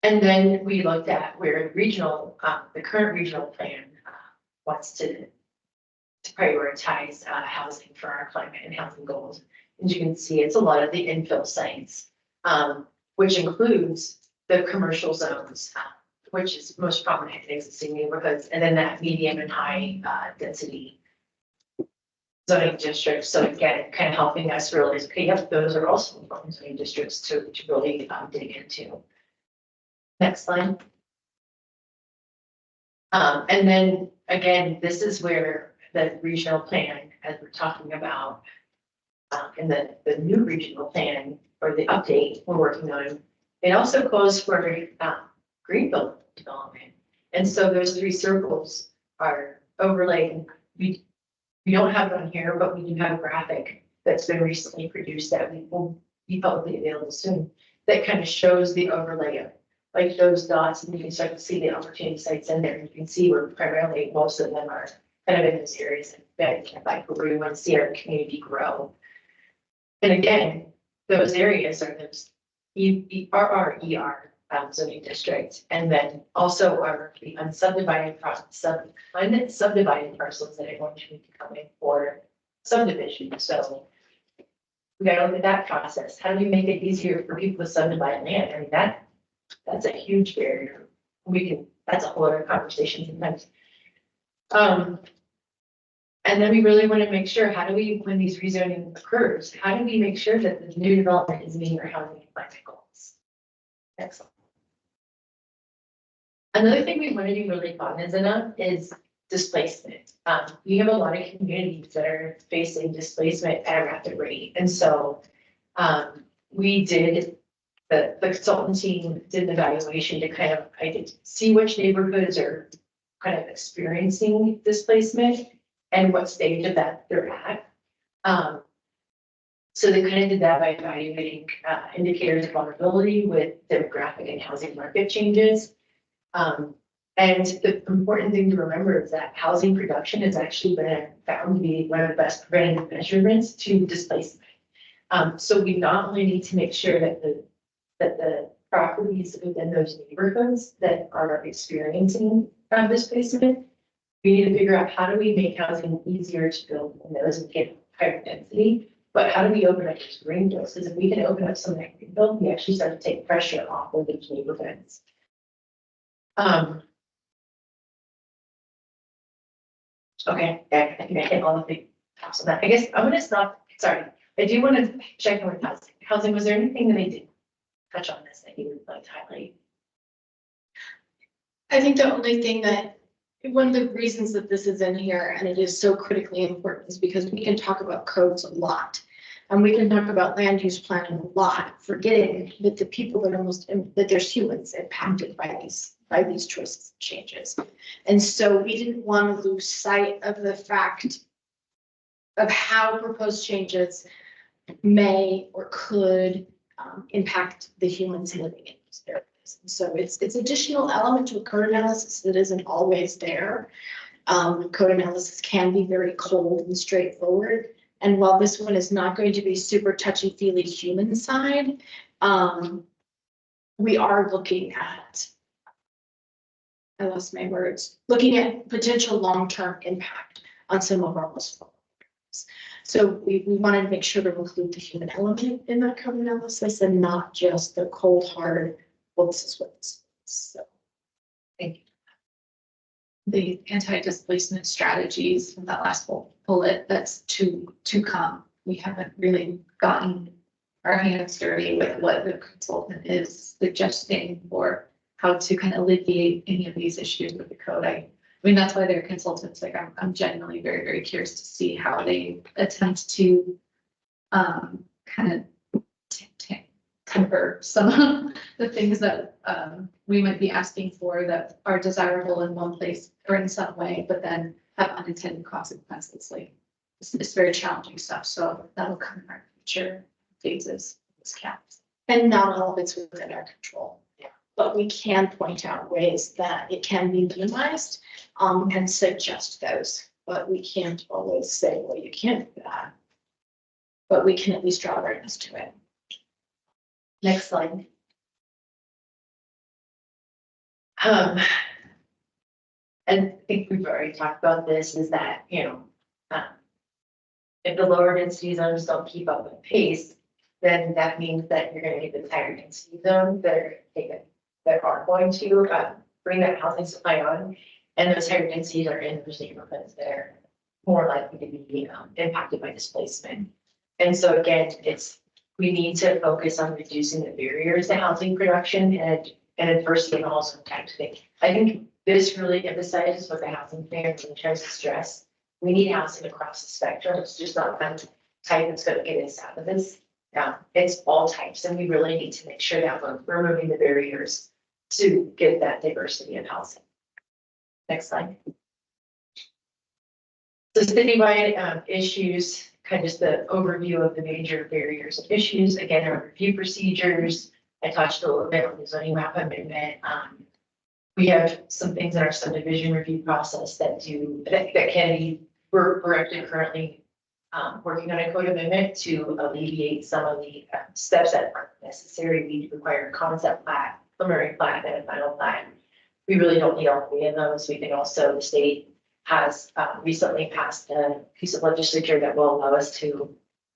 S9: And then we looked at where regional, the current regional plan wants to prioritize housing for our climate and housing goals. As you can see, it's a lot of the infill sites, which includes the commercial zones, which is most prominent in existing neighborhoods, and then that medium and high density zoning districts. So again, kind of helping us realize, okay, yep, those are also important zoning districts to really dig into. Next slide. And then again, this is where the regional plan, as we're talking about, in the new regional plan or the update we're working on, it also calls for greenfield development. And so those 3 circles are overlaid. We don't have it on here, but we do have a graphic that's been recently produced that we will be publicly available soon that kind of shows the overlay like those dots, and you can start to see the opportunity sites in there. You can see where primarily most of them are kind of in those areas that like where we want to see our community grow. And again, those areas are those RRER zoning districts, and then also are the unsubdivided unsubdivided parcels that are going to be coming for subdivision. So we gotta look at that process. How do we make it easier for people to subdivide land? I mean, that's a huge barrier. That's a whole other conversation sometimes. And then we really want to make sure, how do we, when these rezoning occurs, how do we make sure that the new development is meeting our housing and climate goals? Excellent. Another thing we want to be really cognizant of is displacement. We have a lot of communities that are facing displacement at a rapid rate. And so we did, the consultant team did an evaluation to kind of see which neighborhoods are kind of experiencing displacement and what stage of that they're at. So they kind of did that by evaluating indicators of vulnerability with demographic and housing market changes. And the important thing to remember is that housing production has actually been found to be one of the best preventative measurements to displacement. So we not only need to make sure that the properties within those neighborhoods that are experiencing displacement, we need to figure out how do we make housing easier to build in those and get higher density, but how do we open up those greenfields? Because if we can open up some of that greenfield, we actually start to take pressure off of those neighborhoods. Okay, yeah, I think I hit all the big tops of that. I guess I'm gonna stop. Sorry, I do want to check in with housing. Housing, was there anything that I did touch on this that you would like to highlight?
S10: I think the only thing that, one of the reasons that this is in here and it is so critically important is because we can talk about codes a lot. And we can talk about land use planning a lot, forgetting that the people that are that there's humans impacted by these choices and changes. And so we didn't want to lose sight of the fact of how proposed changes may or could impact the humans living in those areas. And so it's additional element to a code analysis that isn't always there. Code analysis can be very cold and straightforward. And while this one is not going to be super touchy-feely human side, we are looking at, I lost my words, looking at potential long-term impact on some of our most vulnerable areas. So we wanted to make sure to include the human element in that code analysis and not just the cold hard, well, this is what this is. So thank you.
S12: The anti-displacement strategies from that last bullet, that's to come. We haven't really gotten our hands dirty with what the consultant is suggesting for how to kind of alleviate any of these issues with the code. I mean, that's why they're consultants. Like I'm genuinely very, very curious to see how they attempt to kind of temper some of the things that we might be asking for that are desirable in one place or in some way, but then have unintended consequences. Like it's very challenging stuff. So that'll come in our future phases. This counts.
S10: And not all of it's within our control. Yeah. But we can point out ways that it can be minimized and suggest those. But we can't always say, well, you can't do that. But we can at least draw awareness to it.
S9: Next slide. And I think we've already talked about this, is that, you know, if the lower density zones don't keep up with pace, then that means that you're going to get the higher density zones that are going to bring that housing supply on. And those higher densities are in those neighborhoods that are more likely to be impacted by displacement. And so again, we need to focus on reducing the barriers to housing production and adversity and also taxing. I think this really emphasizes what the housing plan really tries to stress. We need housing across the spectrum. It's just not one type that's going to get us out of this. It's all types, and we really need to make sure that we're removing the barriers to get that diversity of housing. Next slide. So citywide issues, kind of just the overview of the major barriers and issues. Again, our review procedures,
S3: I touched a little bit on the zoning map amendment. We have some things in our subdivision review process that can be, we're actually currently working on a code amendment to alleviate some of the steps that aren't necessary. We require concept plat, preliminary plat, and a final plat. We really don't need all three of those. We can also, the state has recently passed a piece of legislature that will allow us to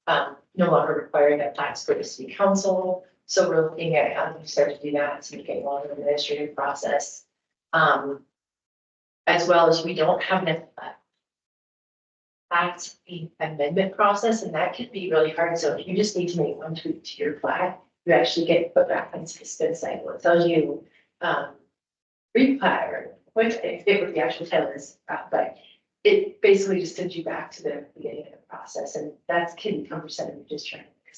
S3: no longer require that plats go to city council. So we're looking at how we start to do that, so we get along the administrative process. As well as we don't have an that's the amendment process, and that can be really hard. So if you just need to make one tweak to your plat, you actually get put back into the spin cycle. It tells you replat or what the actual title is, but it basically just sends you back to the beginning of the process, and that's can become cumbersome. Just trying to make a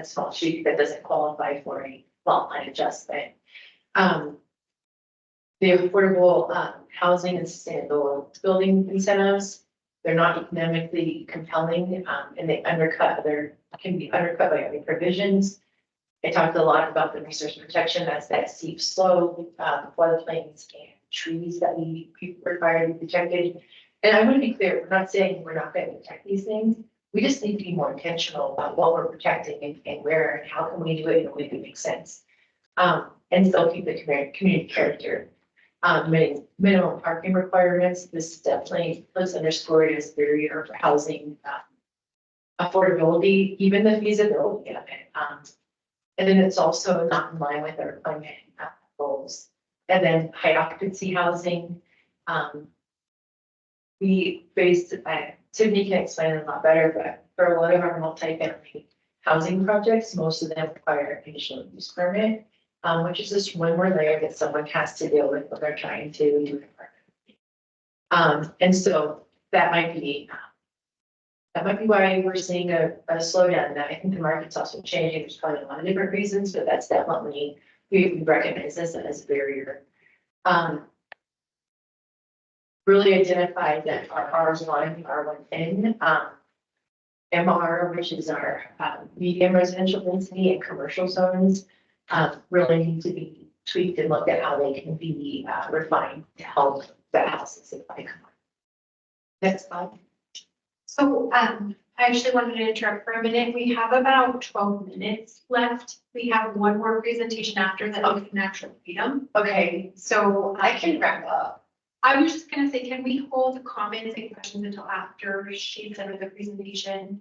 S3: small sheet that doesn't qualify for a lot line adjustment. The affordable housing and sustainable building incentives, they're not economically compelling, and they can be undercut by other provisions. I talked a lot about the resource protection, that's that steep slope, floodplains and trees that we require to be protected. And I want to be clear, we're not saying we're not going to protect these things. We just need to be more intentional about what we're protecting and where and how can we do it in a way that makes sense. And still keep the community character. Minimum parking requirements, this definitely was underscored as a barrier for housing affordability, even the feasibility of it. And then it's also not in line with our climate goals. And then high occupancy housing. We faced, Tiffany can explain it a lot better, but for a lot of our multi-family housing projects, most of them require a conditional use permit. Which is just one more layer that someone has to deal with when they're trying to do it. And so that might be why we're seeing a slowdown. That I think the market's also changing. There's probably a lot of different reasons, but that's definitely, we recognize this as a barrier. Really identified that our R1, R1N, MR, which is our medium residential density and commercial zones, really need to be tweaked and looked at how they can be refined to help the houses supply. Next slide.
S2: So I actually wanted to interrupt for a minute. We have about 12 minutes left. We have one more presentation after that we can actually read them.
S3: Okay,
S2: So
S3: I can wrap up.
S2: I was just gonna say, can we hold comments and questions until after she's done with the presentation?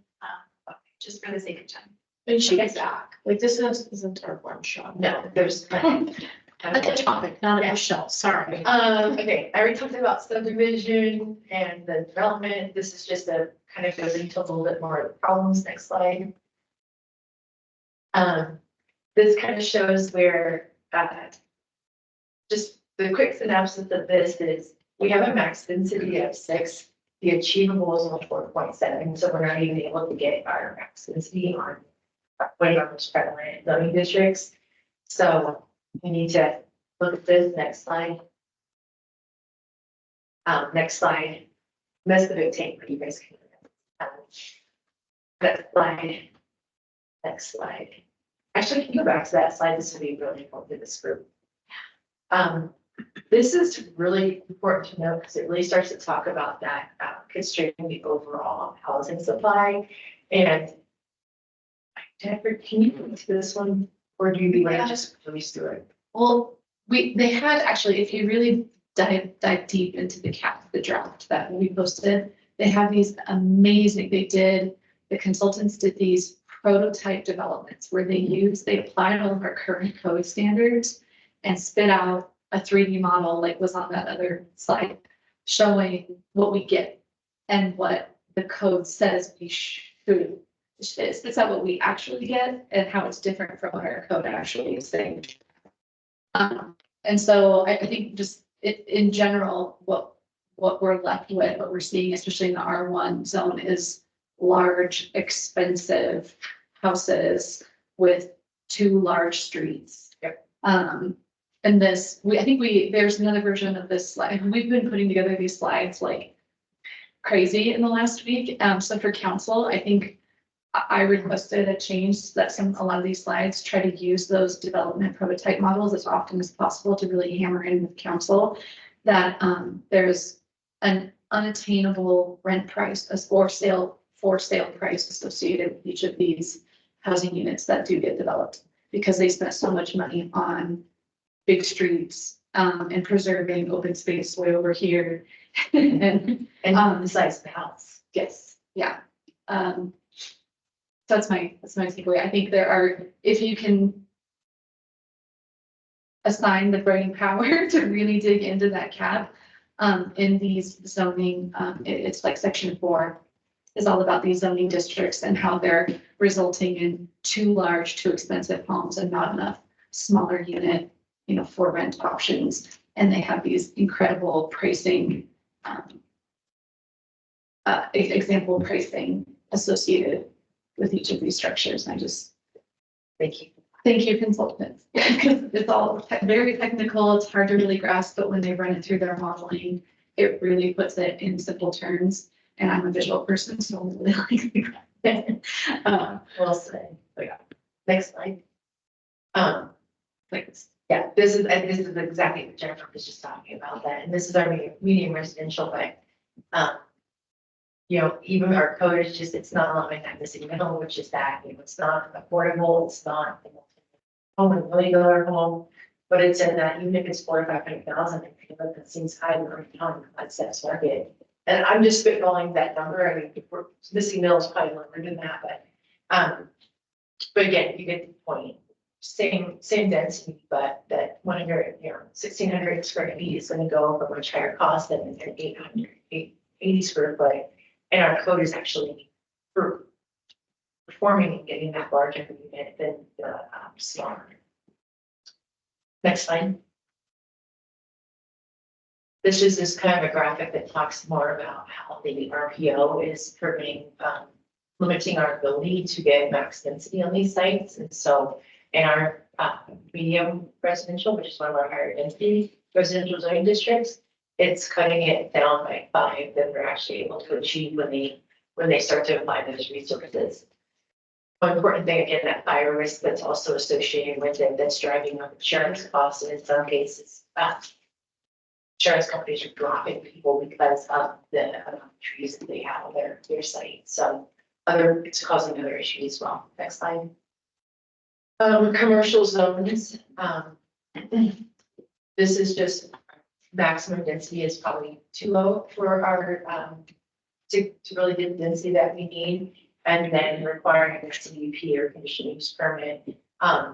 S2: Just for the sake of time.
S10: And she gets back, like this isn't our one shot.
S3: No, there's.
S10: A topic, not a shell, sorry.
S3: Okay, I already talked about subdivision and the development. This is just a kind of goes into a little bit more of the problems. Next slide. This kind of shows where, just the quick synopsis of this is, we have a max density of 6. The achievable is only 4.7, so we're not even able to get our max density on one of our most prevalent zoning districts. So we need to look at this. Next slide. Next slide. That's the big take for you guys. Next slide. Next slide. Actually, can you go back to that slide? This would be really important to this group. This is really important to know because it really starts to talk about that constraining the overall housing supply. And Jennifer, can you go to this one, or do you want to just release through it?
S12: Well, they had actually, if you really dive deep into the draft that we posted, they have these amazing, the consultants did these prototype developments where they applied all of our current code standards and spit out a 3D model, like was on that other slide, showing what we get and what the code says we should. It's not what we actually get and how it's different from what our code actually is saying. And so I think just in general, what we're left with, what we're seeing, especially in the R1 zone, is large, expensive houses with 2 large streets.
S3: Yep.
S12: And this, there's another version of this slide. We've been putting together these slides like crazy in the last week. So for council, I think I requested a change that a lot of these slides try to use those development prototype models as often as possible to really hammer in with council that there's an unattainable rent price, a for sale price associated with each of these housing units that do get developed because they spent so much money on big streets and preserving open space way over here. and
S9: the size of the house.
S12: yes, yeah. So that's my takeaway. I think there are, if you can assign the brain power to really dig into that cap, in these zoning, it's like section 4 is all about these zoning districts and how they're resulting in too large, too expensive homes and not enough smaller unit, for rent options. And they have these incredible pricing, example pricing associated with each of these structures. And I just
S9: Thank you.
S12: thank you, consultants. Because it's all very technical. It's hard to really grasp, but when they run it through their modeling, it really puts it in simple terms. And I'm a visual person, so I really like to grasp it.
S9: Well said.
S12: Yeah.
S9: Next slide.
S12: Like this.
S9: Yeah, this is exactly what Jennifer was just talking about that, and this is our medium residential, but, even our code is just, it's not allowing that missing middle, which is that, it's not affordable, it's not home and $1 million home, but it's in that, even if it's 400,000 or 500,000, I feel like that seems high in our town, that's market. And I'm just spitballing that number. I mean, if we're missing middle is probably lower than that, but again, you get the point. Same density, but that 1,600 square feet is going to go for much higher cost than an 880 square foot. And our code is actually for performing and getting that larger unit than the smaller. Next slide. This is just kind of a graphic that talks more about how the RPO is limiting our ability to get max density on these sites. And so in our medium residential, which is one of our higher density residential zoning districts, it's cutting it down by 5 that we're actually able to achieve when they start to apply those resources. One important thing, again, that fire risk that's also associated with it, that's driving up insurance costs, and in some cases, insurance companies are dropping people because of the amount of trees that they have on their site. So it's causing other issues as well. Next slide. Commercial zones. This is just maximum density is probably too low for our to really get the density that we need, and then requiring a CUP or conditional use permit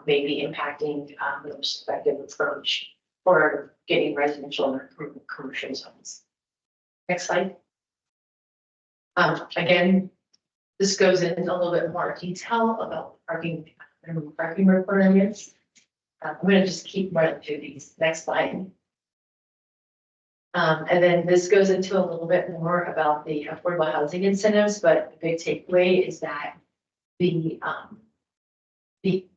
S9: may be impacting the most effective approach for getting residential or commercial zones. Next slide. Again, this goes into a little bit more detail about parking requirements. I'm going to just keep running through these. Next slide. And then this goes into a little bit more about the affordable housing incentives, but the big takeaway is that the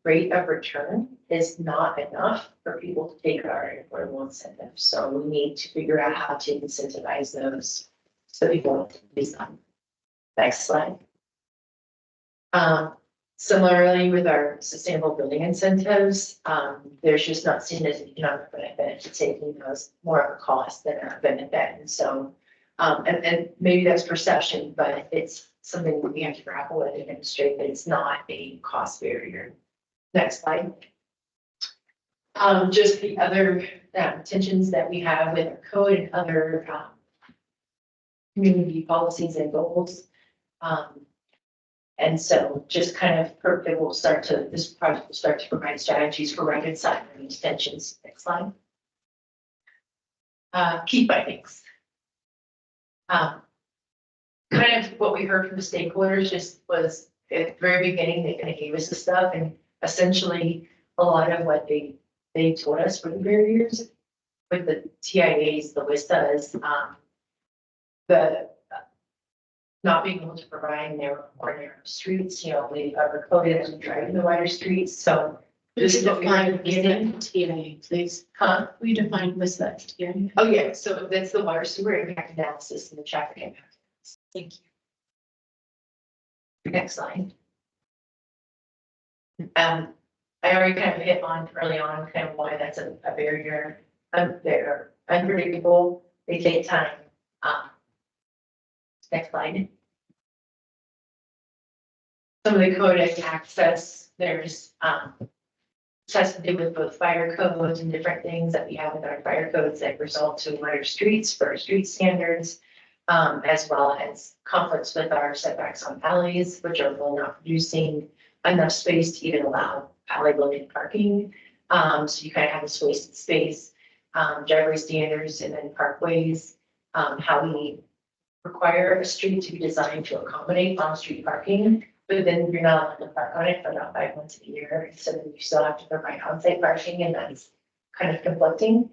S9: rate of return is not enough for people to take our affordable incentives. So we need to figure out how to incentivize those so people don't take these on. Next slide. Similarly, with our sustainable building incentives, there's just not seen as an economic benefit to taking those more of a cost than a benefit. And so, and maybe that's perception, but it's something that we have to grapple with and demonstrate that it's not a cost barrier. Next slide. Just the other tensions that we have with our code and other community policies and goals. And so just kind of, this project will start to provide strategies for reconciling these tensions. Next slide. Key findings. Kind of what we heard from the stakeholders just was at the very beginning, they kind of gave us the stuff, and essentially a lot of what they told us were the barriers with the TIAs, the WISTAs, the not being able to provide more narrow streets, we are coded as we drive the wider streets. So this is what we find beginning.
S10: TIA, please. We defined WISTA TIA.
S9: Oh, yeah. So that's the water sewer impact analysis and the traffic impact.
S10: Thank you.
S9: Next slide. I already kind of hit on early on kind of why that's a barrier. They're unpredictable, they take time. Next slide. Some of the code access, there's, has to do with both fire codes and different things that we have with our fire codes that result to wider streets for street standards, as well as conflicts with our setbacks on alleys, which are really not producing enough space to even allow alley loaded parking. So you kind of have this wasted space, driveway standards, and then parkways, how we require a street to be designed to accommodate on-street parking, but then you're not allowed to park on it for about 5 months a year, so then you still have to provide on-site parking, and that's kind of conflicting.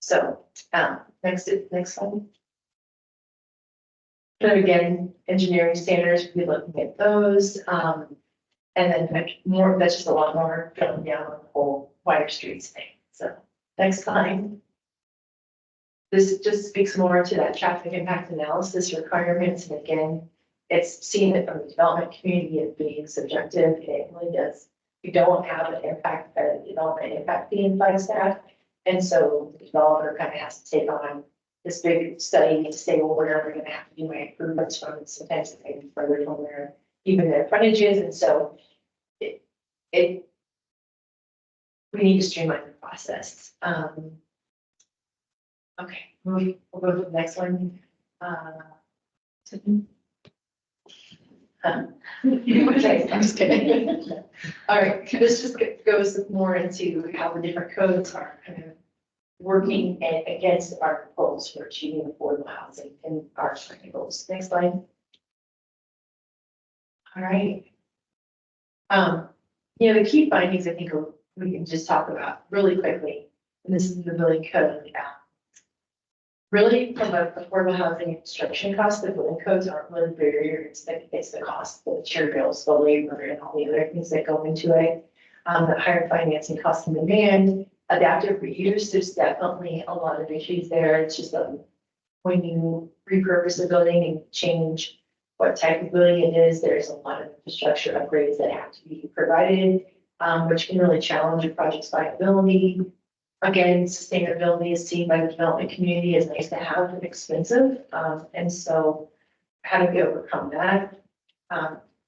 S9: So, next slide. So again, engineering standards, we'll be looking at those, and then more, that's just a lot more drilling down on the whole wider streets thing. So, next slide. This just speaks more to that traffic impact analysis requirements, and again, it's seen it from the development community as being subjective. It really does. You don't have an impact, development impact fee in Flagstaff. And so the developer kind of has to take on this big study to say, well, where are we going to have to do my improvements from? Sometimes it's maybe further from where even their frontage is. And so we need to streamline the process. Okay, we'll go to the next one. Okay, I'm just kidding. All right, this just goes more into how the different codes are kind of working against our goals for achieving affordable housing and our goals. Next slide. All right. The key findings I think we can just talk about really quickly, and this is the building code. Really, from an affordable housing and construction cost, the building codes aren't really the barrier. It's the cost, the materials, the labor, and all the other things that go into it. The higher financing cost and demand, adaptive reuse, there's definitely a lot of issues there. It's just when you repurpose a building and change what type of building it is, there's a lot of infrastructure upgrades that have to be provided, which can really challenge a project's viability. Again, sustainability is seen by the development community as nice to have and expensive. And so how do we overcome that?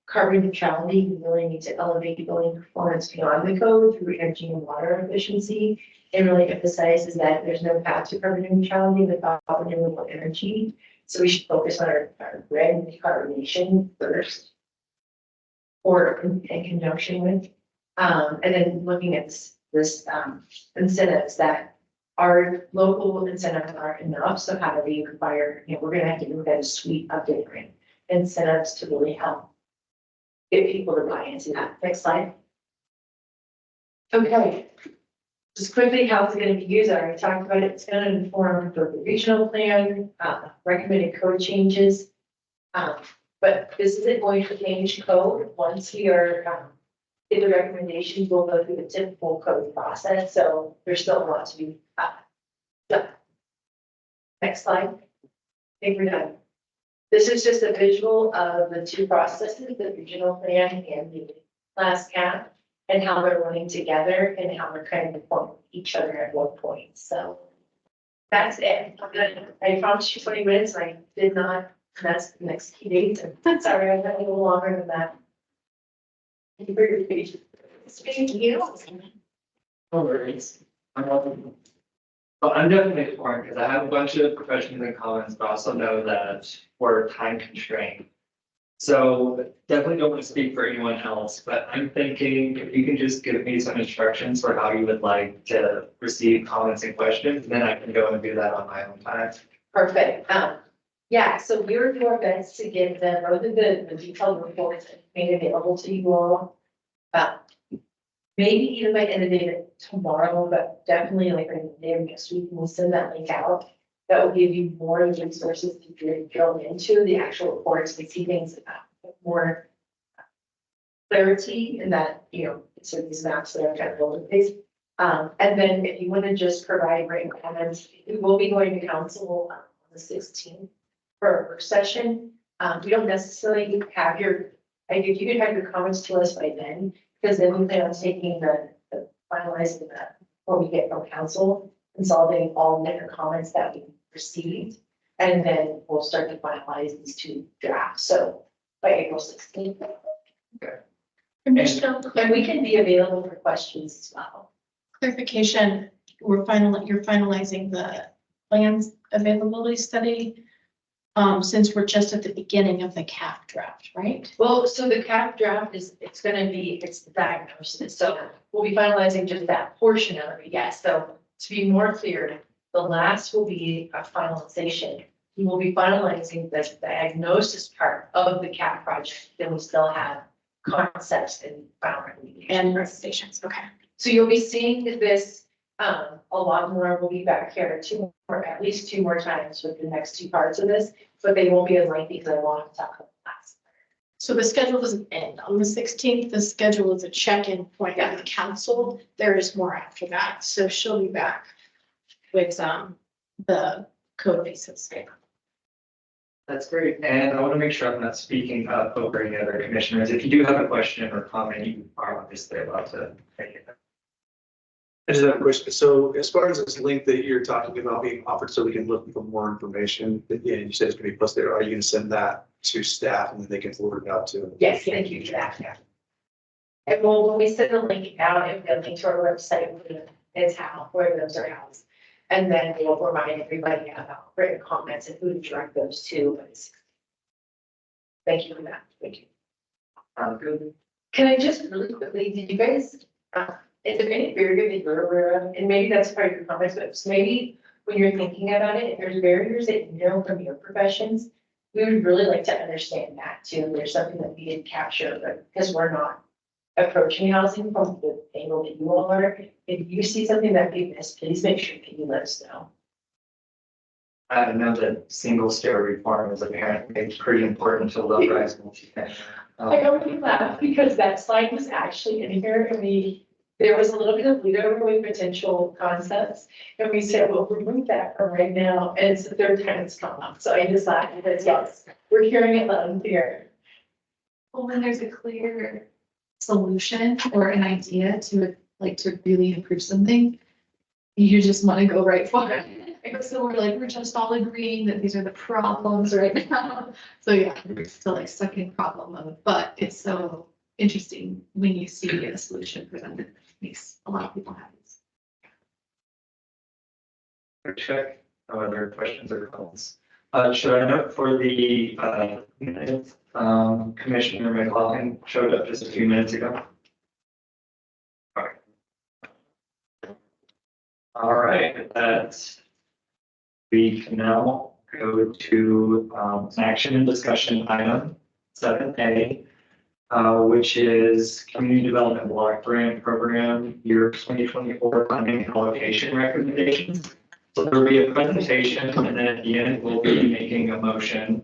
S9: Carbon neutrality, we really need to elevate building performance beyond the code through energy and water efficiency. It really emphasizes that there's no path to carbon neutrality without renewable energy. So we should focus on our red decarbonization first, or in conjunction with, and then looking at this incentives that our local incentives aren't enough. So how do we require, we're going to have to look at a suite of different incentives to really help get people to buy into that. Next slide. Okay. Just quickly, how it's going to be used. I already talked about it. It's going to inform the regional plan, recommended code changes. But this isn't going to change code. Once we are in the recommendations, we'll go through the typical code process. So there's still a lot to be done. Next slide. I think we're done. This is just a visual of the two processes, the regional plan and the last cap, and how they're running together and how they're kind of informing each other at one point. So that's it. I promised you 20 minutes. I did not. That's the next key date. Sorry, I got a little longer than that. Thank you for your patience. Thank you.
S1: No worries. But I'm definitely torn because I have a bunch of questions and comments, but also know that we're time constrained. So definitely don't want to speak for anyone else, but I'm thinking if you can just give me some instructions for how you would like to receive comments and questions, then I can go and do that on my own time.
S9: Perfect. Yeah, so we were doing our best to get both of the detailed reports made available to you all. Maybe even by the end of the day tomorrow, but definitely like by the day of next week, we'll send that link out. That will give you more resources to drill into the actual reports and see things more clarity in that, so these maps that are kind of all over the place. And then if you want to just provide written comments, we will be going to council on the 16th for a work session. We don't necessarily have if you could have your comments to us by then,
S3: Because then we plan on taking the finalizing that, what we get from council, consolidating all different comments that we received. And then we'll start to finalize these two drafts, so by April 16th.
S10: Commissioner,
S3: And we can be available for questions as well.
S10: clarification, you're finalizing the plans availability study. Since we're just at the beginning of the CAP draft, right?
S3: Well, so the CAP draft is, it's the diagnosis, so we'll be finalizing just that portion of it, yes, so to be more clear, the last will be a finalization. We will be finalizing the diagnosis part of the CAP project, then we still have concepts and final recommendations.
S10: And recommendations, okay.
S3: So you'll be seeing this, a lot more, we'll be back here at least two more times with the next two parts of this, but they won't be as lengthy because I want to talk about that.
S10: So the schedule doesn't end on the 16th. The schedule is a check-in point at the council. There is more after that. So she'll be back with the code basis.
S1: That's great. And I want to make sure I'm not speaking up over any other commissioners. If you do have a question or comment, you are obviously allowed to take it.
S6: I just have a question. So as far as this link that you're talking about being offered, so we can look for more information, yeah, you said it's gonna be posted, are you gonna send that to staff and then they can forward it out to?
S3: Yes, thank you for that. Yeah. And when we send the link out, it'll be a link to our website, is how, where those are housed. And then we'll remind everybody about written comments and who to direct those to. Thank you for that. Thank you.
S1: Good.
S3: Can I just really quickly, did you guys, is there any barrier that you're aware of? And maybe that's part of your comments, but maybe when you're thinking about it, if there's barriers that you know from your professions, we would really like to understand that too. If there's something that we didn't capture, but because we're not approaching housing from the angle that you all are, if you see something that we missed, please make sure that you let us know.
S1: I know that single stair reform is apparently pretty important to low rise multifamily.
S3: I don't laugh because that slide was actually in here and there was a little bit of lead over with potential concepts. And we said, well, remove that from right now. And it's the third time it's come up. So I just laughed because yes, we're hearing it loud and clear.
S12: Well, when there's a clear solution or an idea to really improve something, you just want to go right for it. And so we're just all agreeing that these are the problems right now. So yeah, we're still stuck in problem mode, but it's so interesting when you see a solution presented. It makes a lot of people happy.
S1: Check. No other questions or comments? Should I note for the minutes, Commissioner McLaughlin showed up just a few minutes ago? All right, we can now go to action and discussion item 7A, which is Community Development Block Grant Program Year 2024 Funding Allocation Recommendations. So there will be a presentation, and then at the end, we'll be making a motion,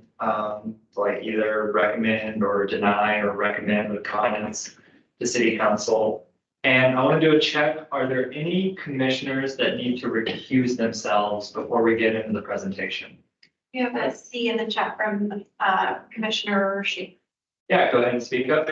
S1: like either recommend or deny or recommend with comments to City Council. And I want to do a check. Are there any commissioners that need to recuse themselves before we get into the presentation?
S2: We have a C in the chat from Commissioner Sheik.
S1: Yeah, go ahead and speak up.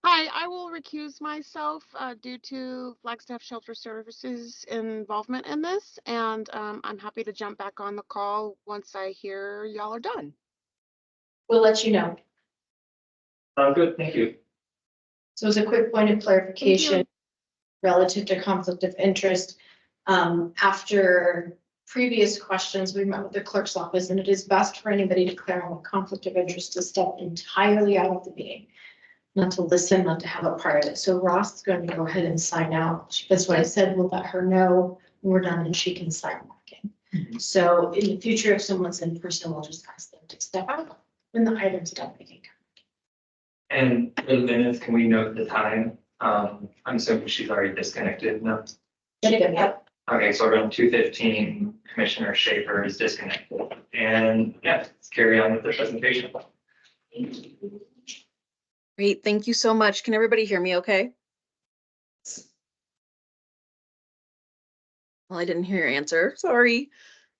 S4: Hi, I will recuse myself due to Flagstaff Shelter Services involvement in this, and I'm happy to jump back on the call once I hear y'all are done.
S10: We'll let you know.
S1: Sounds good, thank you.
S10: So as a quick point of clarification relative to conflict of interest, after previous questions, we met with the clerk's office, and it is best for anybody declaring a conflict of interest to step entirely out of the meeting, not to listen, not to have a part of it. So Ross is going to go ahead and sign out. That's what I said. We'll let her know when we're done and she can sign back in. So in the future, if someone's in person, we'll just ask them to step out when the item's done. They can come.
S1: And for the minutes, can we note the time? I'm assuming she's already disconnected, no?
S10: Yep.
S1: Okay, so around 2:15, Commissioner Schaefer is disconnected. And yeah, let's carry on with the presentation.
S13: Great, thank you so much. Can everybody hear me okay? Well, I didn't hear your answer, sorry.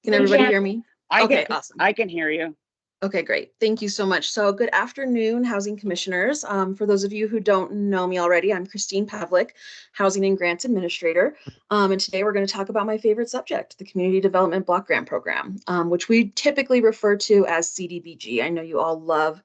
S13: Can everybody hear me? Okay, awesome.
S7: I can hear you.
S13: Okay, great. Thank you so much. So good afternoon, Housing Commissioners. For those of you who don't know me already, I'm Christine Pavlik, Housing and Grants Administrator. And today we're going to talk about my favorite subject, the Community Development Block Grant Program, which we typically refer to as CDBG. I know you all love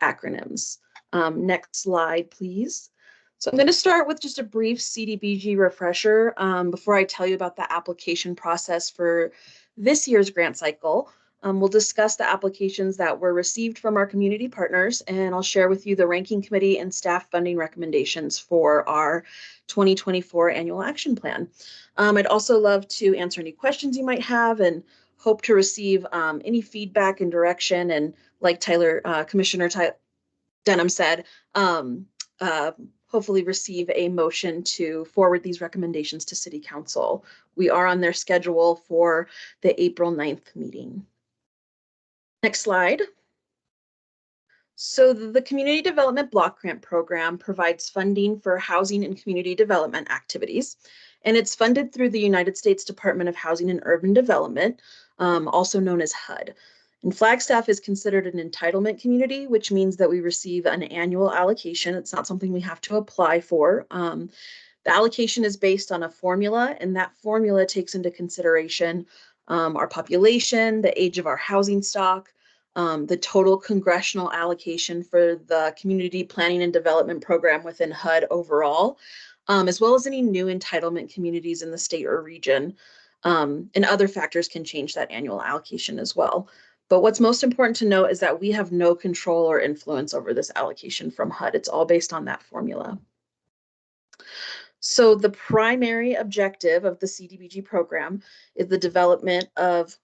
S13: acronyms. Next slide, please. So I'm going to start with just a brief CDBG refresher before I tell you about the application process for this year's grant cycle. We'll discuss the applications that were received from our community partners, and I'll share with you the ranking committee and staff funding recommendations for our 2024 annual action plan. I'd also love to answer any questions you might have and hope to receive any feedback and direction. And like Commissioner Denham said, hopefully receive a motion to forward these recommendations to City Council. We are on their schedule for the April 9th meeting. Next slide. So the Community Development Block Grant Program provides funding for housing and community development activities, and it's funded through the United States Department of Housing and Urban Development, also known as HUD. And Flagstaff is considered an entitlement community, which means that we receive an annual allocation. It's not something we have to apply for. The allocation is based on a formula, and that formula takes into consideration our population, the age of our housing stock, the total congressional allocation for the Community Planning and Development Program within HUD overall, as well as any new entitlement communities in the state or region. And other factors can change that annual allocation as well. But what's most important to note is that we have no control or influence over this allocation from HUD. It's all based on that formula. So the primary objective of the CDBG program is the development of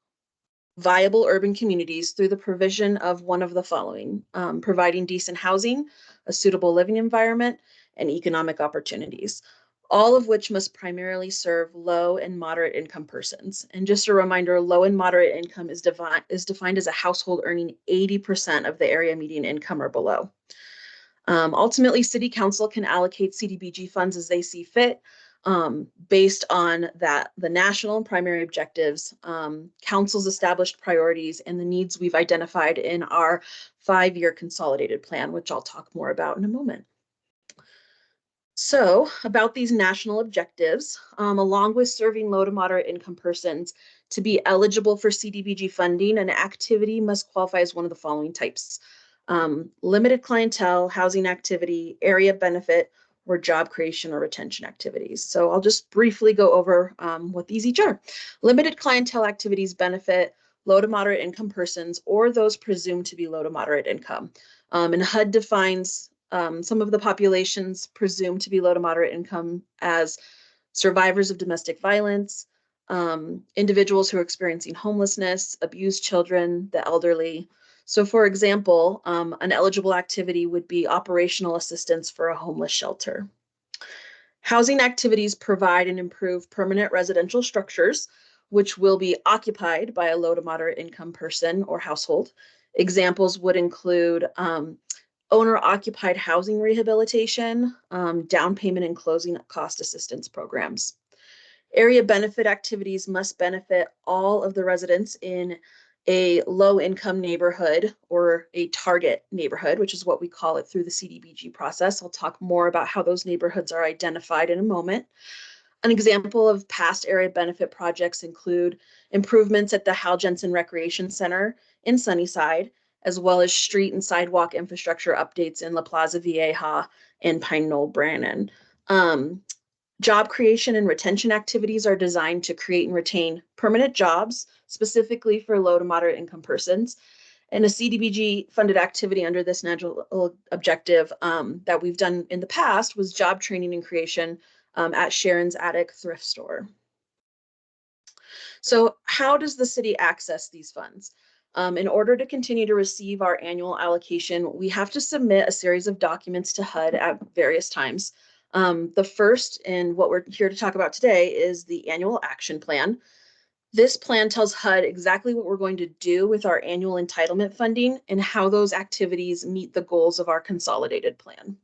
S13: viable urban communities through the provision of one of the following: providing decent housing, a suitable living environment, and economic opportunities, all of which must primarily serve low and moderate income persons. And just a reminder, low and moderate income is defined as a household earning 80% of the area median income or below. Ultimately, City Council can allocate CDBG funds as they see fit, based on the national and primary objectives, Council's established priorities, and the needs we've identified in our 5-year consolidated plan, which I'll talk more about in a moment. So about these national objectives, along with serving low to moderate income persons, to be eligible for CDBG funding, an activity must qualify as one of the following types: limited clientele, housing activity, area benefit, or job creation or retention activities. So I'll just briefly go over what these each are. Limited clientele activities benefit low to moderate income persons or those presumed to be low to moderate income. And HUD defines some of the populations presumed to be low to moderate income as survivors of domestic violence, individuals who are experiencing homelessness, abused children, the elderly. So for example, an eligible activity would be operational assistance for a homeless shelter. Housing activities provide and improve permanent residential structures, which will be occupied by a low to moderate income person or household. Examples would include owner-occupied housing rehabilitation, down payment and closing cost assistance programs. Area benefit activities must benefit all of the residents in a low-income neighborhood or a target neighborhood, which is what we call it through the CDBG process. I'll talk more about how those neighborhoods are identified in a moment. An example of past area benefit projects include improvements at the Hal Jensen Recreation Center in Sunnyside, as well as street and sidewalk infrastructure updates in La Plaza Vieja and Pine Knoll Brannan. Job creation and retention activities are designed to create and retain permanent jobs, specifically for low to moderate income persons. And a CDBG funded activity under this national objective that we've done in the past was job training and creation at Sharon's Attic Thrift Store. So how does the city access these funds? In order to continue to receive our annual allocation, we have to submit a series of documents to HUD at various times. The first, and what we're here to talk about today, is the annual action plan. This plan tells HUD exactly what we're going to do with our annual entitlement funding and how those activities meet the goals of our consolidated plan.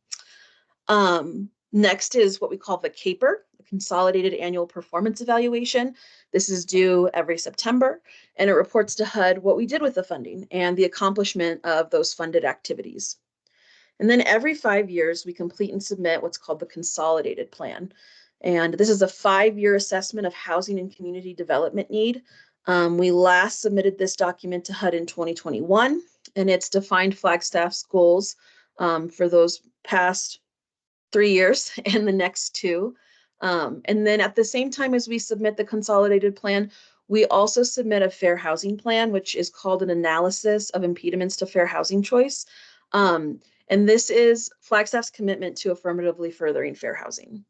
S13: Next is what we call the CAPER, the Consolidated Annual Performance Evaluation. This is due every September, and it reports to HUD what we did with the funding and the accomplishment of those funded activities. And then every 5 years, we complete and submit what's called the Consolidated Plan. And this is a 5-year assessment of housing and community development need. We last submitted this document to HUD in 2021, and it's defined Flagstaff's goals for those past 3 years and the next 2. And then at the same time as we submit the consolidated plan, we also submit a fair housing plan, which is called an analysis of impediments to fair housing choice. And this is Flagstaff's commitment to affirmatively furthering fair housing.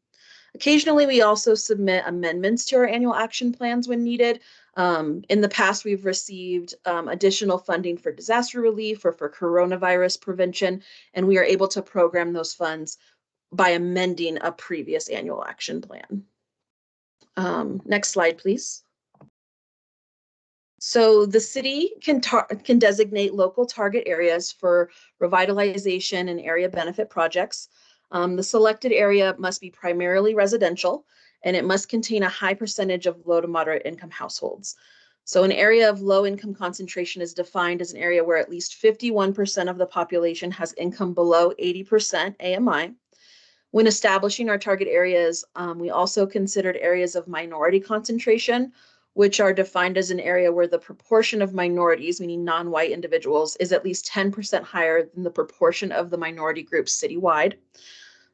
S13: Occasionally, we also submit amendments to our annual action plans when needed. In the past, we've received additional funding for disaster relief or for coronavirus prevention, and we are able to program those funds by amending a previous annual action plan. Next slide, please. So the city can designate local target areas for revitalization and area benefit projects. The selected area must be primarily residential, and it must contain a high percentage of low to moderate income households. So an area of low income concentration is defined as an area where at least 51% of the population has income below 80% AMI. When establishing our target areas, we also considered areas of minority concentration, which are defined as an area where the proportion of minorities, meaning non-white individuals, is at least 10% higher than the proportion of the minority groups citywide.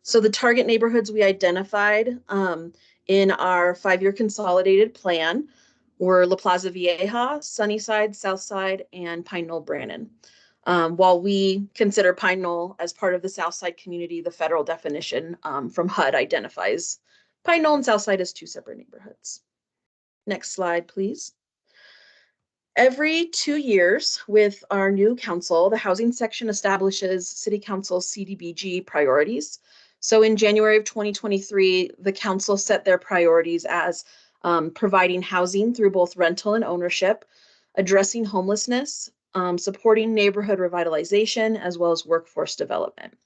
S13: So the target neighborhoods we identified in our 5-year consolidated plan were La Plaza Vieja, Sunnyside, Southside, and Pine Knoll Brannan. While we consider Pine Knoll as part of the Southside community, the federal definition from HUD identifies Pine Knoll and Southside as 2 separate neighborhoods. Next slide, please. Every 2 years with our new council, the housing section establishes City Council CDBG priorities. So in January of 2023, the council set their priorities as providing housing through both rental and ownership, addressing homelessness, supporting neighborhood revitalization, as well as workforce development.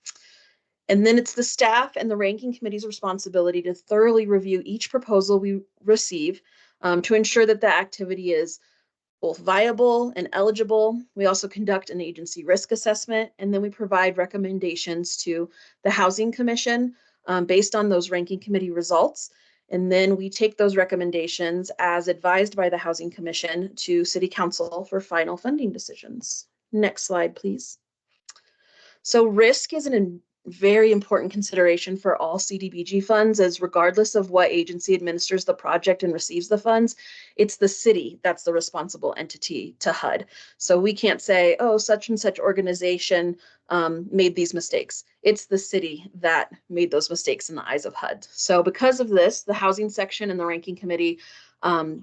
S13: And then it's the staff and the ranking committee's responsibility to thoroughly review each proposal we receive to ensure that the activity is both viable and eligible. We also conduct an agency risk assessment, and then we provide recommendations to the Housing Commission based on those ranking committee results. And then we take those recommendations as advised by the Housing Commission to City Council for final funding decisions. Next slide, please. So risk is a very important consideration for all CDBG funds, as regardless of what agency administers the project and receives the funds, it's the city that's the responsible entity to HUD. So we can't say, oh, such and such organization made these mistakes. It's the city that made those mistakes in the eyes of HUD. So because of this, the housing section and the ranking committee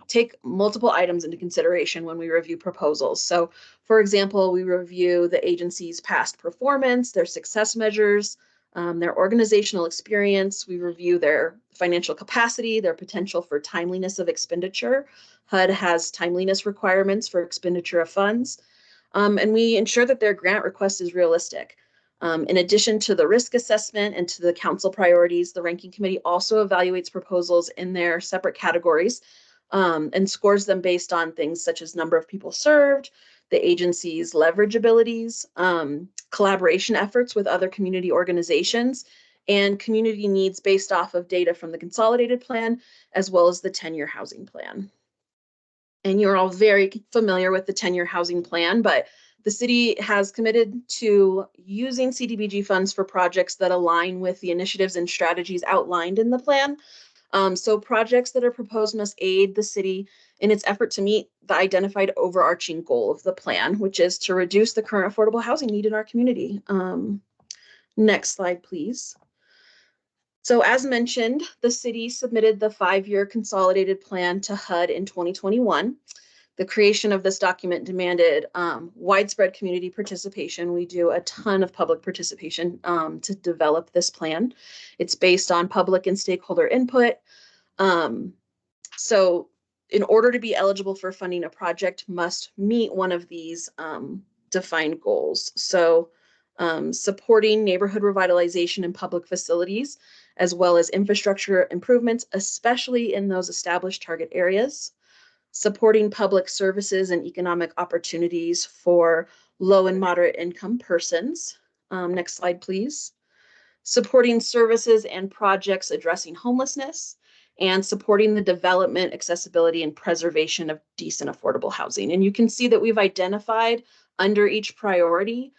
S13: take multiple items into consideration when we review proposals. So for example, we review the agency's past performance, their success measures, their organizational experience. We review their financial capacity, their potential for timeliness of expenditure. HUD has timeliness requirements for expenditure of funds. And we ensure that their grant request is realistic. In addition to the risk assessment and to the council priorities, the ranking committee also evaluates proposals in their separate categories and scores them based on things such as number of people served, the agency's leverage abilities, collaboration efforts with other community organizations, and community needs based off of data from the consolidated plan, as well as the 10-year housing plan. And you're all very familiar with the 10-year housing plan, but the city has committed to using CDBG funds for projects that align with the initiatives and strategies outlined in the plan. So projects that are proposed must aid the city in its effort to meet the identified overarching goal of the plan, which is to reduce the current affordable housing need in our community. Next slide, please. So as mentioned, the city submitted the 5-year consolidated plan to HUD in 2021. The creation of this document demanded widespread community participation. We do a ton of public participation to develop this plan. It's based on public and stakeholder input. So in order to be eligible for funding, a project must meet one of these defined goals. So supporting neighborhood revitalization and public facilities, as well as infrastructure improvements, especially in those established target areas, supporting public services and economic opportunities for low and moderate income persons. Next slide, please. Supporting services and projects addressing homelessness, and supporting the development, accessibility, and preservation of decent, affordable housing. And you can see that we've identified under each priority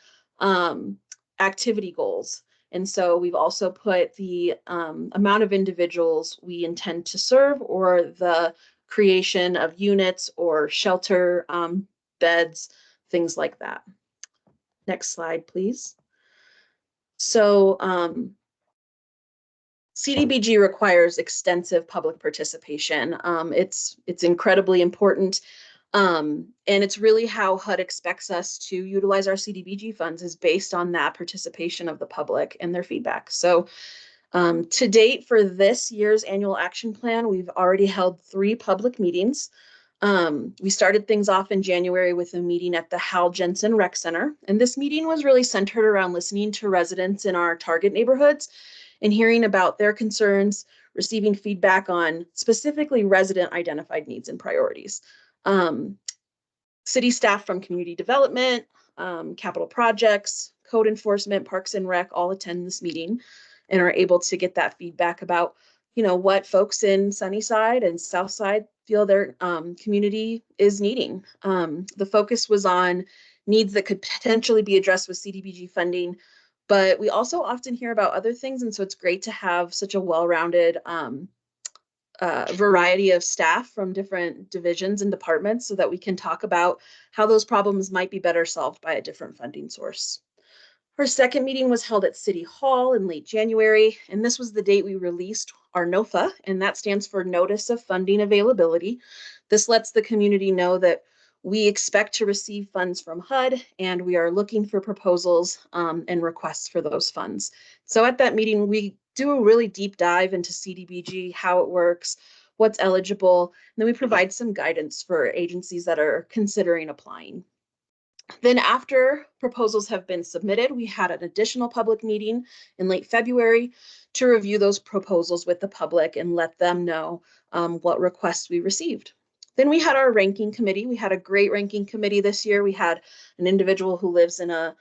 S13: activity goals. And so we've also put the amount of individuals we intend to serve, or the creation of units or shelter beds, things like that. Next slide, please. So CDBG requires extensive public participation. It's incredibly important. And it's really how HUD expects us to utilize our CDBG funds, is based on that participation of the public and their feedback. So to date, for this year's annual action plan, we've already held 3 public meetings. We started things off in January with a meeting at the Hal Jensen Rec Center. And this meeting was really centered around listening to residents in our target neighborhoods and hearing about their concerns, receiving feedback on specifically resident identified needs and priorities. City staff from community development, capital projects, code enforcement, parks and rec all attend this meeting and are able to get that feedback about, you know, what folks in Sunnyside and Southside feel their community is needing. The focus was on needs that could potentially be addressed with CDBG funding, but we also often hear about other things. And so it's great to have such a well-rounded variety of staff from different divisions and departments, so that we can talk about how those problems might be better solved by a different funding source. Our second meeting was held at City Hall in late January, and this was the date we released our NOFA, and that stands for Notice of Funding Availability. This lets the community know that we expect to receive funds from HUD, and we are looking for proposals and requests for those funds. So at that meeting, we do a really deep dive into CDBG, how it works, what's eligible, and then we provide some guidance for agencies that are considering applying. Then after proposals have been submitted, we had an additional public meeting in late February to review those proposals with the public and let them know what requests we received. Then we had our ranking committee. We had a great ranking committee this year. We had an individual who lives in a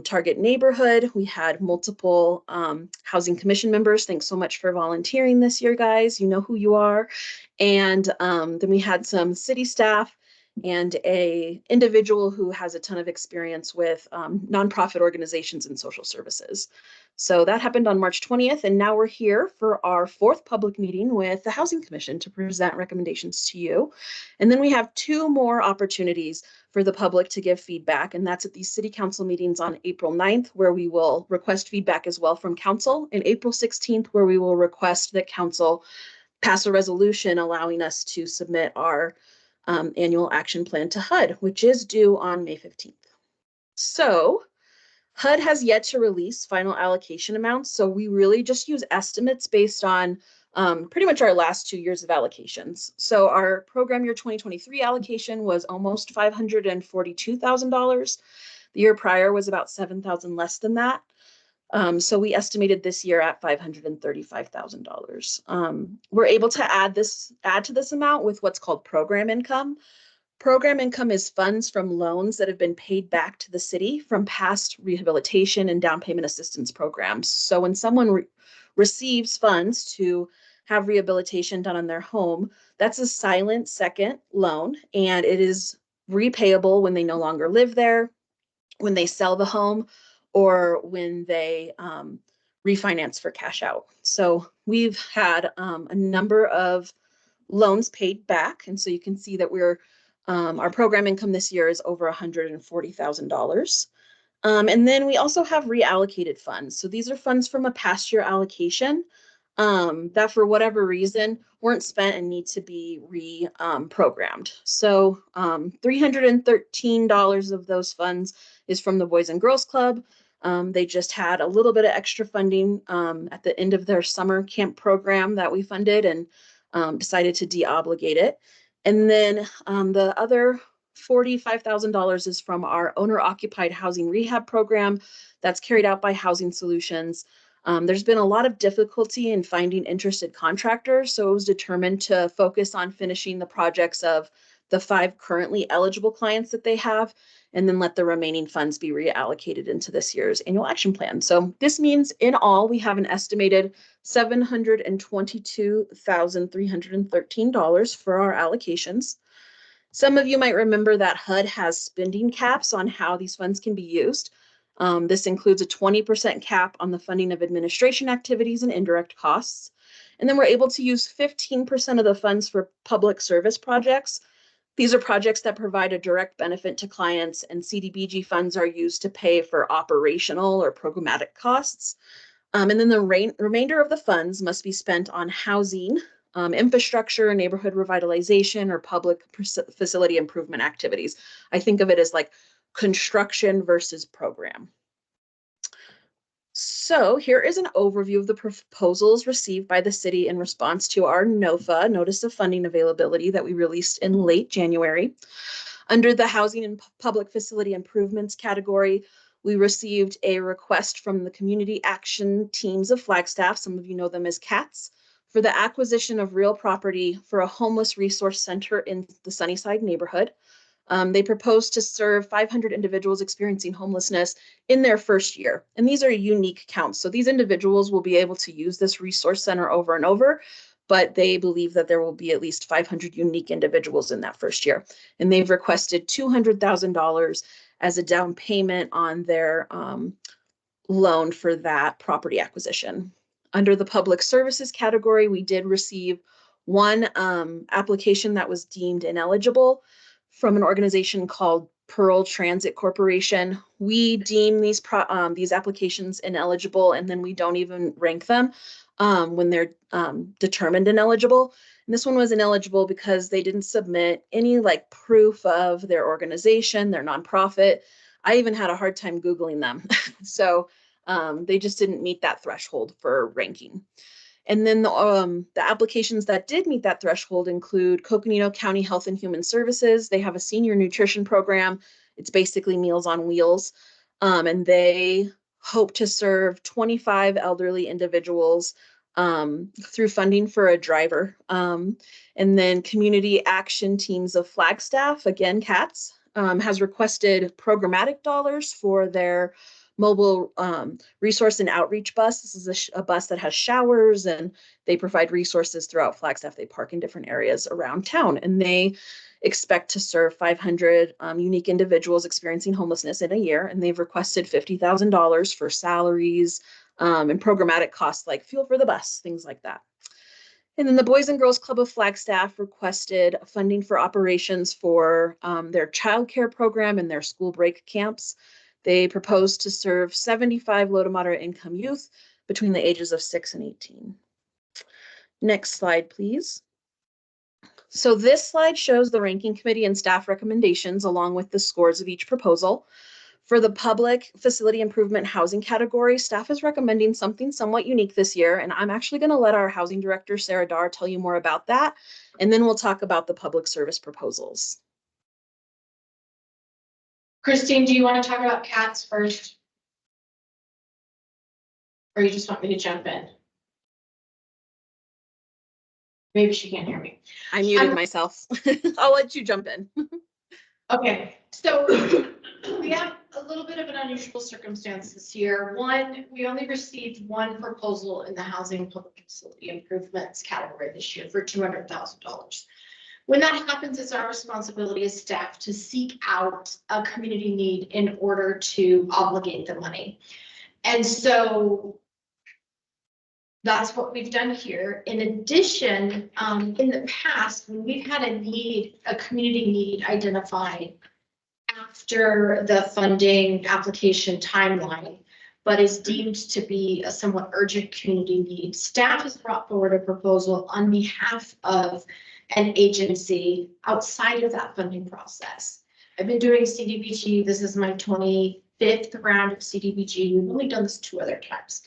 S13: target neighborhood. We had multiple housing commission members. Thanks so much for volunteering this year, guys. You know who you are. And then we had some city staff and a individual who has a ton of experience with nonprofit organizations and social services. So that happened on March 20th, and now we're here for our 4th public meeting with the Housing Commission to present recommendations to you. And then we have 2 more opportunities for the public to give feedback, and that's at these city council meetings on April 9th, where we will request feedback as well from council, and April 16th, where we will request that council pass a resolution allowing us to submit our annual action plan to HUD, which is due on May 15th. So HUD has yet to release final allocation amounts, so we really just use estimates based on pretty much our last 2 years of allocations. So our program year 2023 allocation was almost $542,000. The year prior was about $7,000 less than that. So we estimated this year at $535,000. We're able to add to this amount with what's called program income. Program income is funds from loans that have been paid back to the city from past rehabilitation and down payment assistance programs. So when someone receives funds to have rehabilitation done on their home, that's a silent second loan, and it is repayable when they no longer live there, when they sell the home, or when they refinance for cash out. So we've had a number of loans paid back. And so you can see that our program income this year is over $140,000. And then we also have reallocated funds. So these are funds from a past year allocation that for whatever reason weren't spent and need to be reprogrammed. So $313 of those funds is from the Boys and Girls Club. They just had a little bit of extra funding at the end of their summer camp program that we funded, and decided to deobligate it. And then the other $45,000 is from our owner-occupied housing rehab program that's carried out by Housing Solutions. There's been a lot of difficulty in finding interested contractors, so it was determined to focus on finishing the projects of the 5 currently eligible clients that they have, and then let the remaining funds be reallocated into this year's annual action plan. So this means in all, we have an estimated $722,313 for our allocations. Some of you might remember that HUD has spending caps on how these funds can be used. This includes a 20% cap on the funding of administration activities and indirect costs. And then we're able to use 15% of the funds for public service projects. These are projects that provide a direct benefit to clients, and CDBG funds are used to pay for operational or programmatic costs. And then the remainder of the funds must be spent on housing, infrastructure, neighborhood revitalization, or public facility improvement activities. I think of it as like construction versus program. So here is an overview of the proposals received by the city in response to our NOFA, Notice of Funding Availability, that we released in late January. Under the Housing and Public Facility Improvements category, we received a request from the Community Action Teams of Flagstaff, some of you know them as CATS, for the acquisition of real property for a homeless resource center in the Sunnyside neighborhood. They propose to serve 500 individuals experiencing homelessness in their first year. And these are unique counts. So these individuals will be able to use this resource center over and over, but they believe that there will be at least 500 unique individuals in that first year. And they've requested $200,000 as a down payment on their loan for that property acquisition. Under the public services category, we did receive one application that was deemed ineligible from an organization called Pearl Transit Corporation. We deem these applications ineligible, and then we don't even rank them when they're determined ineligible. And this one was ineligible because they didn't submit any like proof of their organization, their nonprofit. I even had a hard time Googling them. So they just didn't meet that threshold for ranking. And then the applications that did meet that threshold include Coconino County Health and Human Services. They have a senior nutrition program. It's basically Meals on Wheels. And they hope to serve 25 elderly individuals through funding for a driver. And then Community Action Teams of Flagstaff, again, CATS, has requested programmatic dollars for their mobile resource and outreach bus. This is a bus that has showers, and they provide resources throughout Flagstaff. They park in different areas around town, and they expect to serve 500 unique individuals experiencing homelessness in a year. And they've requested $50,000 for salaries and programmatic costs like fuel for the bus, things like that. And then the Boys and Girls Club of Flagstaff requested funding for operations for their childcare program and their school break camps. They propose to serve 75 low to moderate income youth between the ages of 6 and 18. Next slide, please. So this slide shows the ranking committee and staff recommendations along with the scores of each proposal. For the public facility improvement housing category, staff is recommending something somewhat unique this year, and I'm actually going to let our housing director, Sarah Dar, tell you more about that, and then we'll talk about the public service proposals.
S10: Christine, do you want to talk about CATS first? Or you just want me to jump in? Maybe she can't hear me.
S13: I muted myself. I'll let you jump in.
S10: Okay, so we have a little bit of an unusual circumstance this year. One, we only received one proposal in the housing public facility improvements category this year for $200,000. When that happens, it's our responsibility as staff to seek out a community need in order to obligate the money. And so that's what we've done here. In addition, in the past, when we've had a community need identified after the funding application timeline, but is deemed to be a somewhat urgent community need, staff has brought forward a proposal on behalf of an agency outside of that funding process. I've been doing CDBG. This is my 25th round of CDBG. We've only done this 2 other times.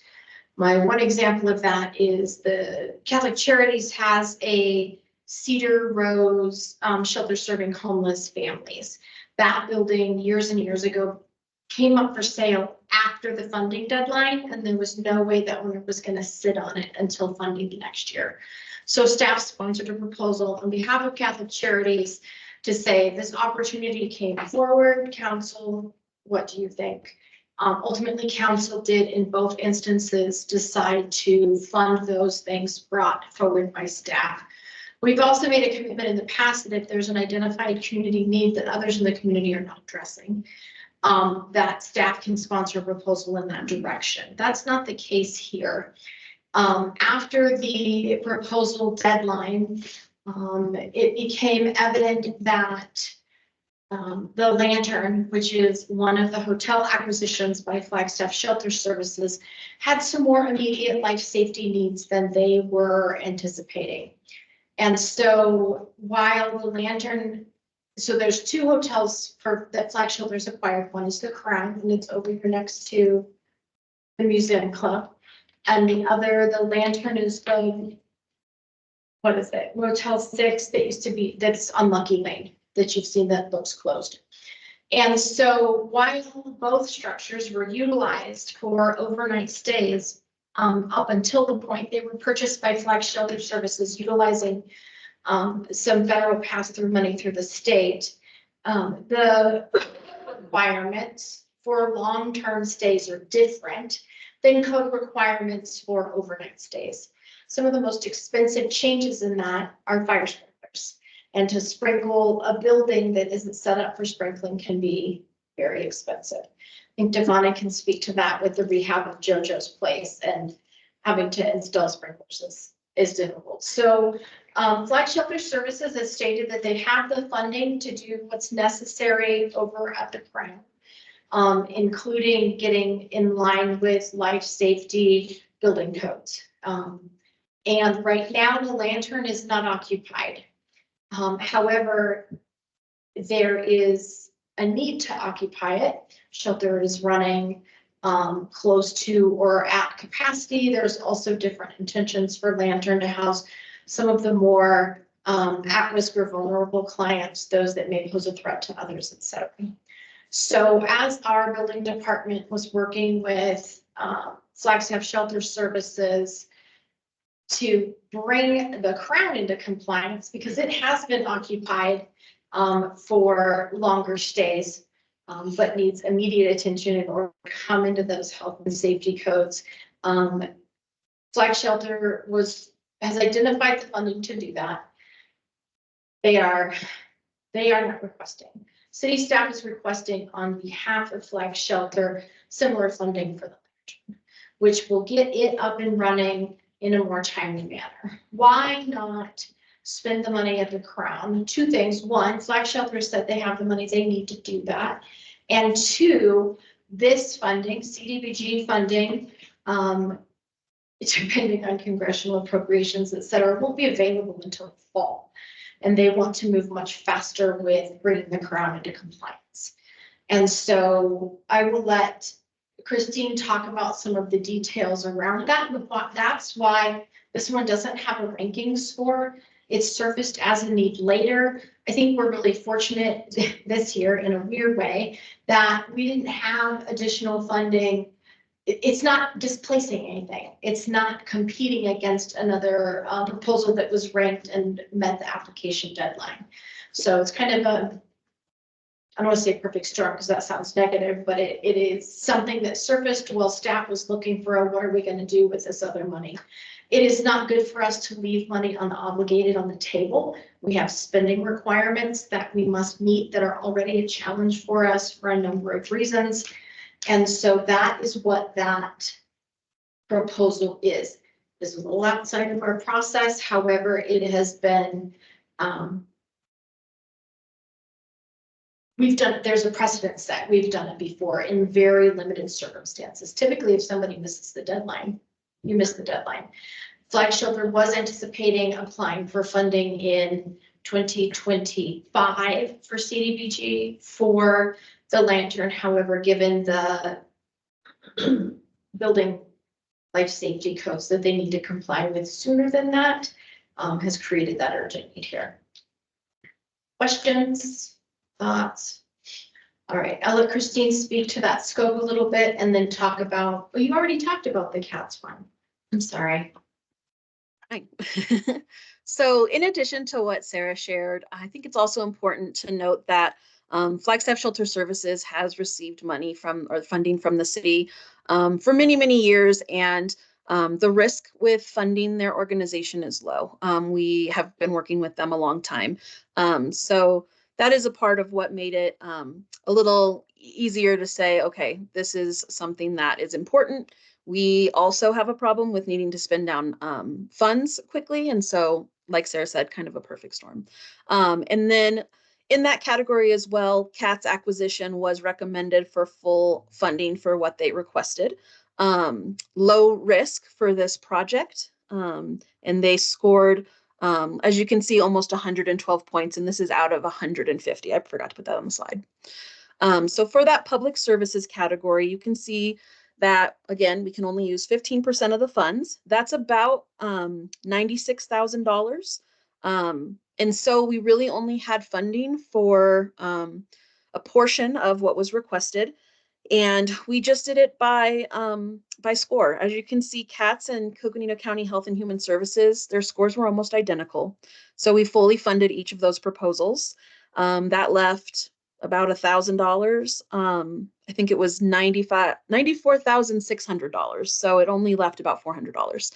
S10: My one example of that is the Catholic Charities has a Cedar Rose shelter serving homeless families. That building years and years ago came up for sale after the funding deadline, and there was no way the owner was gonna sit on it until funding next year. So staff sponsored a proposal on behalf of Catholic Charities to say this opportunity came forward. Council, what do you think? Ultimately, council did in both instances decide to fund those things brought forward by staff. We've also made a commitment in the past that if there's an identified community need that others in the community are not addressing, that staff can sponsor a proposal in that direction. That's not the case here. After the proposal deadline, it became evident that the Lantern, which is one of the hotel acquisitions by Flagstaff Shelter Services, had some more immediate life safety needs than they were anticipating. And so while the Lantern, so there's two hotels that Flag Shelters acquired. One is the Crown, and it's over here next to the Museum Club. And the other, the Lantern, is the, what is it, Motel 6 that used to be, that's on Lucky Lane, that you've seen that looks closed. And so while both structures were utilized for overnight stays, up until the point they were purchased by Flag Shelter Services, utilizing some federal pass-through money through the state, the requirements for long-term stays are different than code requirements for overnight stays. Some of the most expensive changes in that are fire sprinklers. And to sprinkle a building that isn't set up for sprinkling can be very expensive. I think Devonna can speak to that with the rehab of JoJo's Place, and having to install sprinklers is difficult. So Flag Shelter Services has stated that they have the funding to do what's necessary over at the Crown, including getting in line with life safety building codes. And right now the Lantern is not occupied. However, there is a need to occupy it. Shelter is running close to or at capacity. There's also different intentions for Lantern to house some of the more at-risk or vulnerable clients, those that may pose a threat to others, etc. So as our building department was working with Flagstaff Shelter Services to bring the Crown into compliance, because it has been occupied for longer stays, but needs immediate attention in order to come into those health and safety codes. Flag Shelter has identified the funding to do that. They are not requesting. City staff is requesting on behalf of Flag Shelter similar funding for the Lantern, which will get it up and running in a more timely manner. Why not spend the money at the Crown? Two things. One, Flag Shelter said they have the money they need to do that. And two, this funding, CDBG funding, depending on congressional appropriations, et cetera, won't be available until fall. And they want to move much faster with bringing the Crown into compliance. And so I will let Christine talk about some of the details around that. That's why this one doesn't have a ranking score. It's surfaced as a need later. I think we're really fortunate this year, in a weird way, that we didn't have additional funding. It's not displacing anything. It's not competing against another proposal that was ranked and met the application deadline. So it's kind of a, I don't want to say perfect storm because that sounds negative, but it is something that surfaced while staff was looking for what are we going to do with this other money. It is not good for us to leave money unobligated on the table. We have spending requirements that we must meet that are already a challenge for us for a number of reasons. And so that is what that proposal is. This is a little outside of our process. However, it has been, there's a precedent set. We've done it before in very limited circumstances. Typically, if somebody misses the deadline, you miss the deadline. Flag Shelter was anticipating applying for funding in 2025 for CDBG for the Lantern. However, given the building life safety codes that they need to comply with sooner than that, has created that urgent need here. Questions, thoughts? All right, I'll let Christine speak to that scope a little bit and then talk about, well, you already talked about the CATS one. I'm sorry.
S13: Right. So in addition to what Sarah shared, I think it's also important to note that Flagstaff Shelter Services has received money from or funding from the city for many, many years. And the risk with funding their organization is low. We have been working with them a long time. So that is a part of what made it a little easier to say, okay, this is something that is important. We also have a problem with needing to spend down funds quickly. And so, like Sarah said, kind of a perfect storm. And then in that category as well, CATS acquisition was recommended for full funding for what they requested. Low risk for this project. And they scored, as you can see, almost 112 points. And this is out of 150. I forgot to put that on the slide. So for that public services category, you can see that, again, we can only use 15% of the funds. That's about $96,000. And so we really only had funding for a portion of what was requested. And we just did it by score. As you can see, CATS and Coconino County Health and Human Services, their scores were almost identical. So we fully funded each of those proposals. That left about $1,000. I think it was $94,600. So it only left about $400.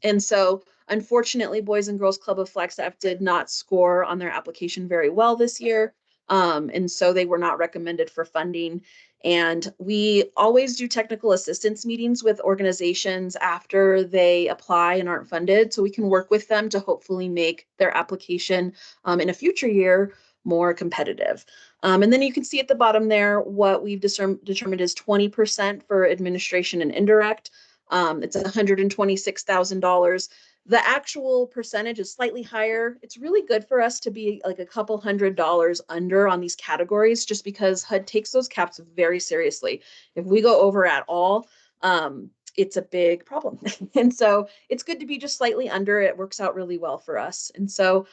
S13: And so unfortunately, Boys and Girls Club of Flagstaff did not score on their application very well this year. And so they were not recommended for funding. And we always do technical assistance meetings with organizations after they apply and aren't funded, so we can work with them to hopefully make their application in a future year more competitive. And then you can see at the bottom there what we've determined is 20% for administration and indirect. It's $126,000. The actual percentage is slightly higher. It's really good for us to be like a couple $100 under on these categories, just because HUD takes those caps very seriously. If we go over at all, it's a big problem. And so it's good to be just slightly under. It works out really well for us. And so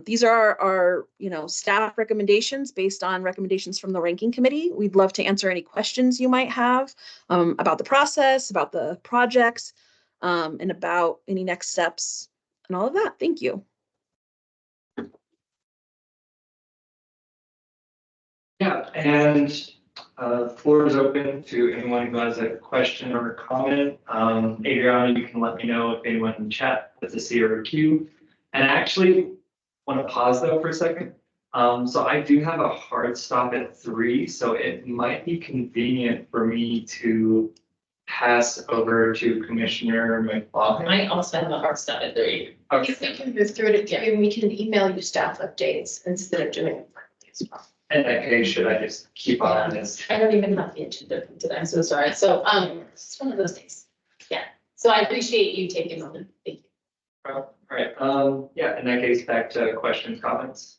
S13: these are our staff recommendations based on recommendations from the ranking committee. We'd love to answer any questions you might have about the process, about the projects, and about any next steps and all of that. Thank you.
S1: Yeah, and the floor is open to anyone who has a question or a comment. Adriana, you can let me know if anyone in chat has a C or a Q. And I actually want to pause though for a second. So I do have a hard stop at 3, so it might be convenient for me to pass over to Commissioner McLaughlin.
S9: I also have a hard stop at 3.
S1: Okay.
S10: If we can move through it, and we can email you staff updates instead of doing it verbally as well.
S1: In that case, should I just keep on this?
S9: I don't even have the agenda today. I'm so sorry. So, it's one of those things. Yeah. So I appreciate you taking on. Thank you.
S1: All right, yeah, in that case, back to questions, comments.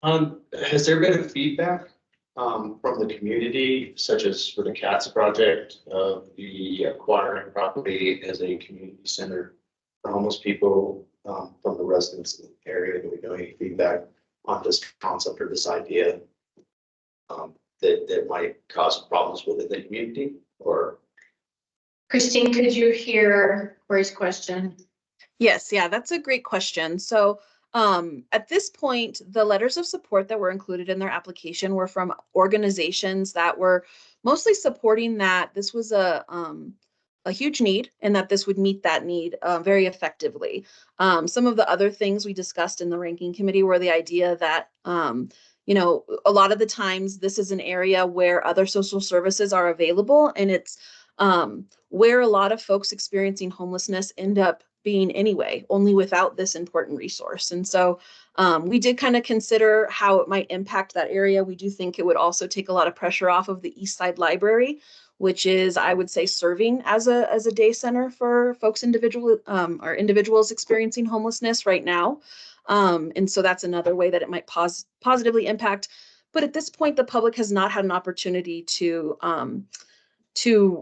S6: Has there been a feedback from the community, such as for the CATS project of the acquiring property as a community center for homeless people, from the residents in the area? Do we know any feedback on this concept or this idea that might cause problems within the community? Or
S10: Christine, could you hear Corey's question?
S13: Yes, yeah, that's a great question. So at this point, the letters of support that were included in their application were from organizations that were mostly supporting that this was a huge need and that this would meet that need very effectively. Some of the other things we discussed in the ranking committee were the idea that a lot of the times this is an area where other social services are available, and it's where a lot of folks experiencing homelessness end up being anyway, only without this important resource. And so we did kind of consider how it might impact that area. We do think it would also take a lot of pressure off of the East Side Library, which is, I would say, serving as a day center for folks individuals experiencing homelessness right now. And so that's another way that it might positively impact. But at this point, the public has not had an opportunity to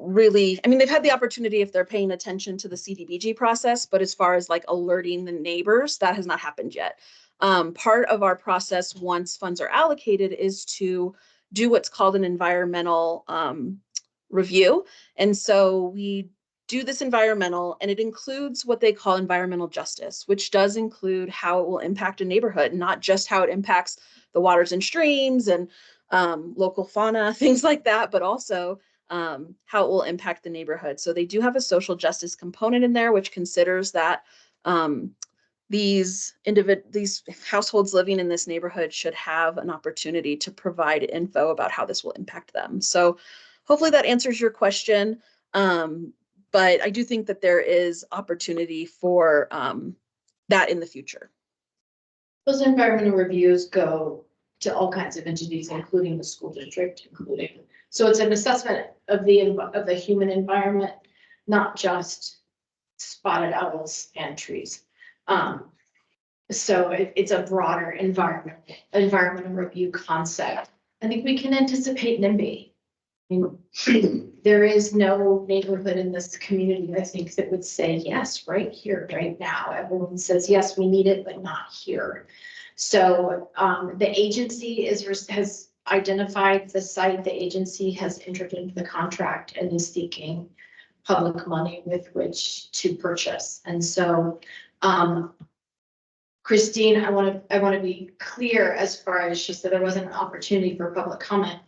S13: really, they've had the opportunity if they're paying attention to the CDBG process, but as far as like alerting the neighbors, that has not happened yet. Part of our process, once funds are allocated, is to do what's called an environmental review. And so we do this environmental, and it includes what they call environmental justice, which does include how it will impact a neighborhood, not just how it impacts the waters and streams and local fauna, things like that, but also how it will impact the neighborhood. So they do have a social justice component in there, which considers that these households living in this neighborhood should have an opportunity to provide info about how this will impact them. So hopefully that answers your question. But I do think that there is opportunity for that in the future.
S10: Those environmental reviews go to all kinds of entities, including the school district, so it's an assessment of the human environment, not just spotted owls and trees. So it's a broader environmental review concept. I think we can anticipate NIMBY. I mean, there is no neighborhood in this community, I think, that would say yes right here, right now. Everyone says, yes, we need it, but not here. So the agency has identified the site. The agency has entered into the contract and is seeking public money with which to purchase. And so, Christine, I want to be clear as far as she said there wasn't an opportunity for public comment.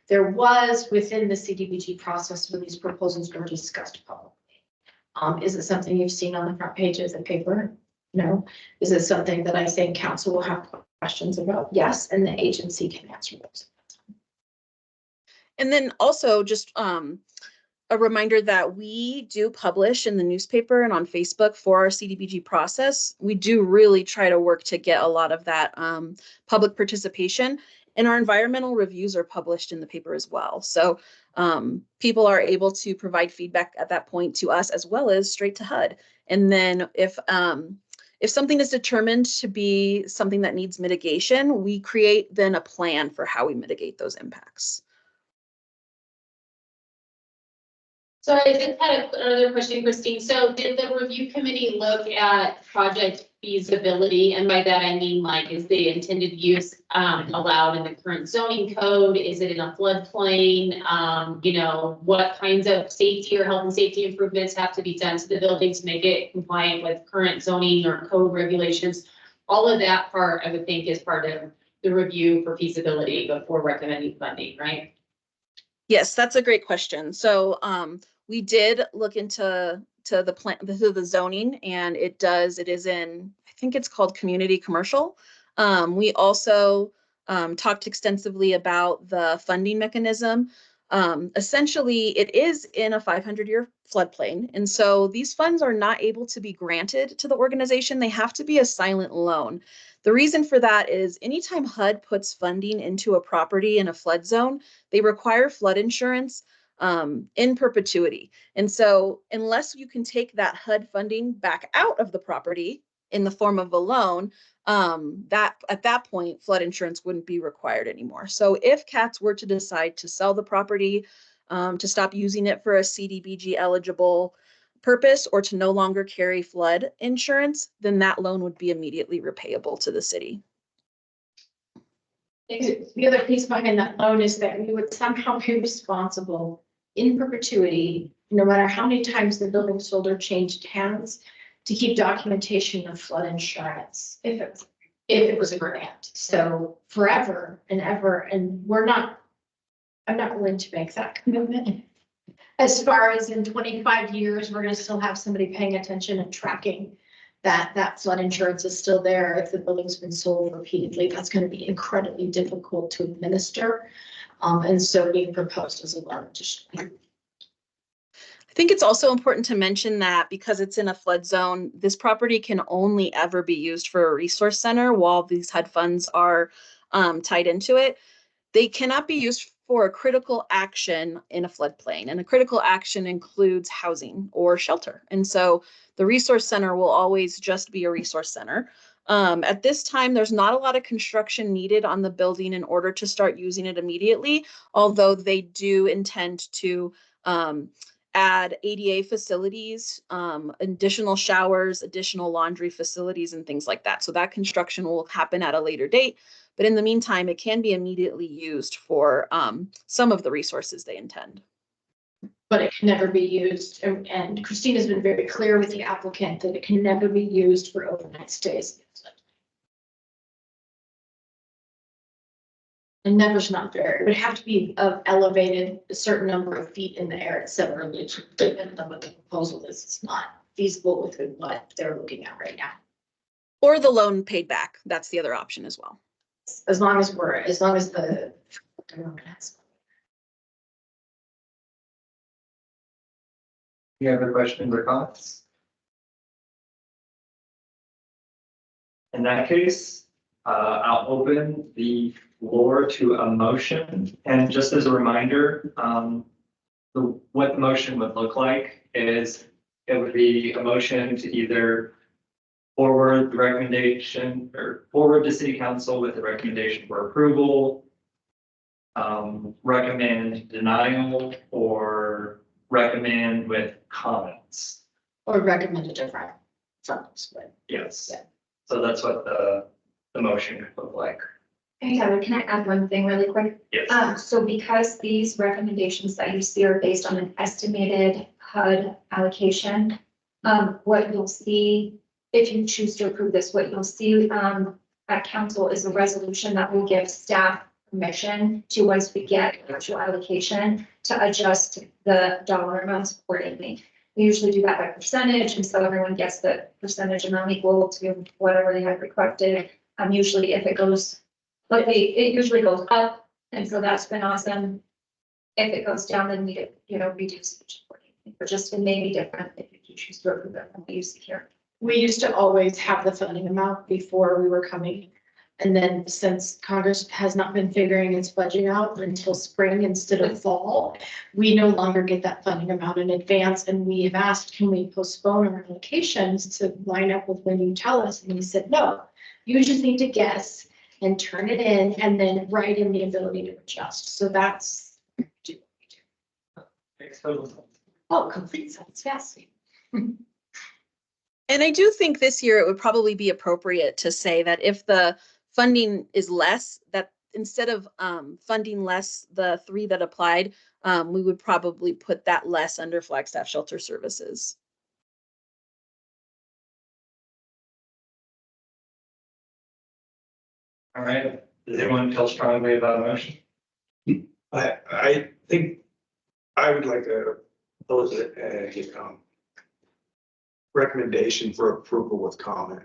S10: There was within the CDBG process when these proposals were discussed publicly. Is it something you've seen on the front page of the paper? No. Is it something that I think council will have questions about? Yes, and the agency can answer those.
S13: And then also just a reminder that we do publish in the newspaper and on Facebook for our CDBG process. We do really try to work to get a lot of that public participation. And our environmental reviews are published in the paper as well. So people are able to provide feedback at that point to us as well as straight to HUD. And then if something is determined to be something that needs mitigation, we create then a plan for how we mitigate those impacts.
S4: So I just had another question, Christine. So did the review committee look at project feasibility? And by that, I mean, like, is the intended use allowed in the current zoning code? Is it in a floodplain? You know, what kinds of safety or health and safety improvements have to be done to the building to make it compliant with current zoning or code regulations? All of that part, I would think, is part of the review for feasibility before recommending funding, right?
S13: Yes, that's a great question. So we did look into the zoning, and it is in, I think it's called community commercial. We also talked extensively about the funding mechanism. Essentially, it is in a 500-year floodplain. And so these funds are not able to be granted to the organization. They have to be a silent loan. The reason for that is anytime HUD puts funding into a property in a flood zone, they require flood insurance in perpetuity. And so unless you can take that HUD funding back out of the property in the form of a loan, that at that point, flood insurance wouldn't be required anymore. So if CATS were to decide to sell the property, to stop using it for a CDBG eligible purpose, or to no longer carry flood insurance, then that loan would be immediately repayable to the city.
S10: The other piece behind that loan is that we would somehow be responsible in perpetuity, no matter how many times the building sold or changed hands, to keep documentation of flood insurance if it was a grant. So forever and ever, and I'm not willing to make that commitment. As far as in 25 years, we're going to still have somebody paying attention and tracking that flood insurance is still there. If the building's been sold repeatedly, that's going to be incredibly difficult to administer. And so being proposed as a loan addition.
S13: I think it's also important to mention that because it's in a flood zone, this property can only ever be used for a resource center while these HUD funds are tied into it. They cannot be used for a critical action in a floodplain, and a critical action includes housing or shelter. And so the resource center will always just be a resource center. At this time, there's not a lot of construction needed on the building in order to start using it immediately, although they do intend to add ADA facilities, additional showers, additional laundry facilities and things like that. So that construction will happen at a later date. But in the meantime, it can be immediately used for some of the resources they intend.
S10: But it can never be used, and Christina's been very clear with the applicant that it can never be used for overnight stays. And never's not fair. It would have to be elevated a certain number of feet in the air at several which depending on what the proposal is. It's not feasible with what they're looking at right now.
S13: Or the loan paid back. That's the other option as well.
S10: As long as the.
S1: Any other questions or comments? In that case, I'll open the floor to a motion. And just as a reminder, what the motion would look like is it would be a motion to either forward the recommendation or forward to city council with the recommendation for approval, recommend denial, or recommend with comments.
S10: Or recommend a different funds, but.
S1: Yes.
S10: Yeah.
S1: So that's what the motion could look like.
S2: Hey, Tyler, can I add one thing really quick?
S1: Yes.
S2: So because these recommendations that you see are based on an estimated HUD allocation, what you'll see, if you choose to approve this, what you'll see, at council is a resolution that will give staff permission to, once we get actual allocation, to adjust the dollar amounts accordingly. We usually do that by percentage, and so everyone gets the percentage amount equal to whatever they have requested. Usually if it goes, but it usually goes up, and so that's been awesome. If it goes down, then we, reduce it accordingly, but just it may be different if you choose to approve it from what you see here.
S10: We used to always have the funding amount before we were coming. And then since Congress has not been figuring its budget out until spring instead of fall, we no longer get that funding amount in advance. And we have asked, can we postpone our allocations to line up with when you tell us? And he said, no, you just need to guess and turn it in and then write in the ability to adjust. So that's. Oh, complete sense, yes.
S13: And I do think this year it would probably be appropriate to say that if the funding is less, that instead of funding less the 3 that applied, we would probably put that less under Flagstaff Shelter Services.
S1: All right. Does anyone feel strongly about a motion?
S6: I think I would like to pose a recommendation for approval with comment.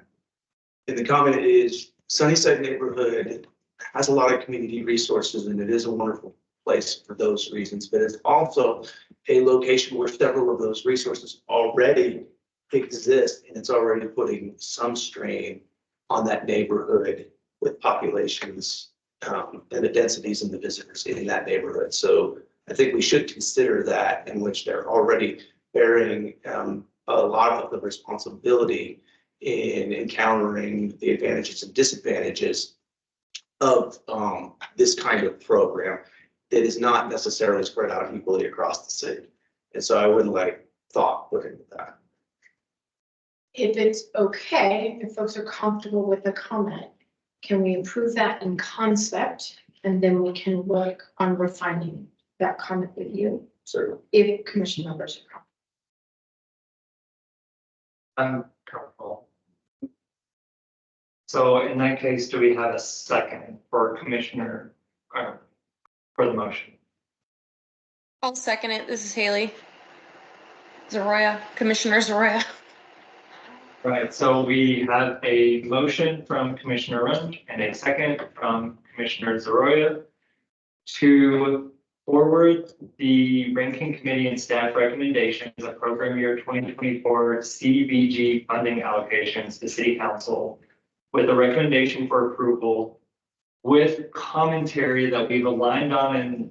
S6: And the comment is Sunnyside neighborhood has a lot of community resources and it is a wonderful place for those reasons, but it's also a location where several of those resources already exist and it's already putting some strain on that neighborhood with populations and the densities and the visitors in that neighborhood. So I think we should consider that, in which they're already bearing a lot of the responsibility in encountering the advantages and disadvantages of this kind of program that is not necessarily spread out equally across the city. And so I would like thought put into that.
S10: If it's okay, if folks are comfortable with the comment, can we approve that in concept? And then we can work on refining that comment with you.
S6: Certainly.
S10: If commission members are comfortable.
S1: I'm comfortable. So in that case, do we have a second for Commissioner, for the motion?
S8: I'll second it. This is Haley. Zaroya, Commissioner Zaroya.
S1: Right, so we have a motion from Commissioner Rund and a second from Commissioner Zaroya to forward the ranking committee and staff recommendations of program year 2024 CDBG funding allocations to City Council with a recommendation for approval with commentary that we've aligned on in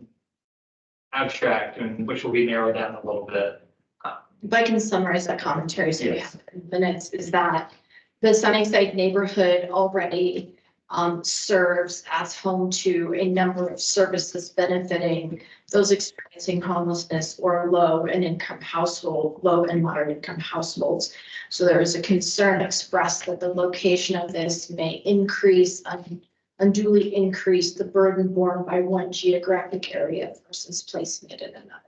S1: abstract and which will be narrowed down a little bit.
S10: If I can summarize that commentary, so we have minutes, is that the Sunnyside neighborhood already serves as home to a number of services benefiting those experiencing homelessness or low and moderate income households. So there is a concern expressed that the location of this may unduly increase the burden borne by one geographic area versus placing it in another.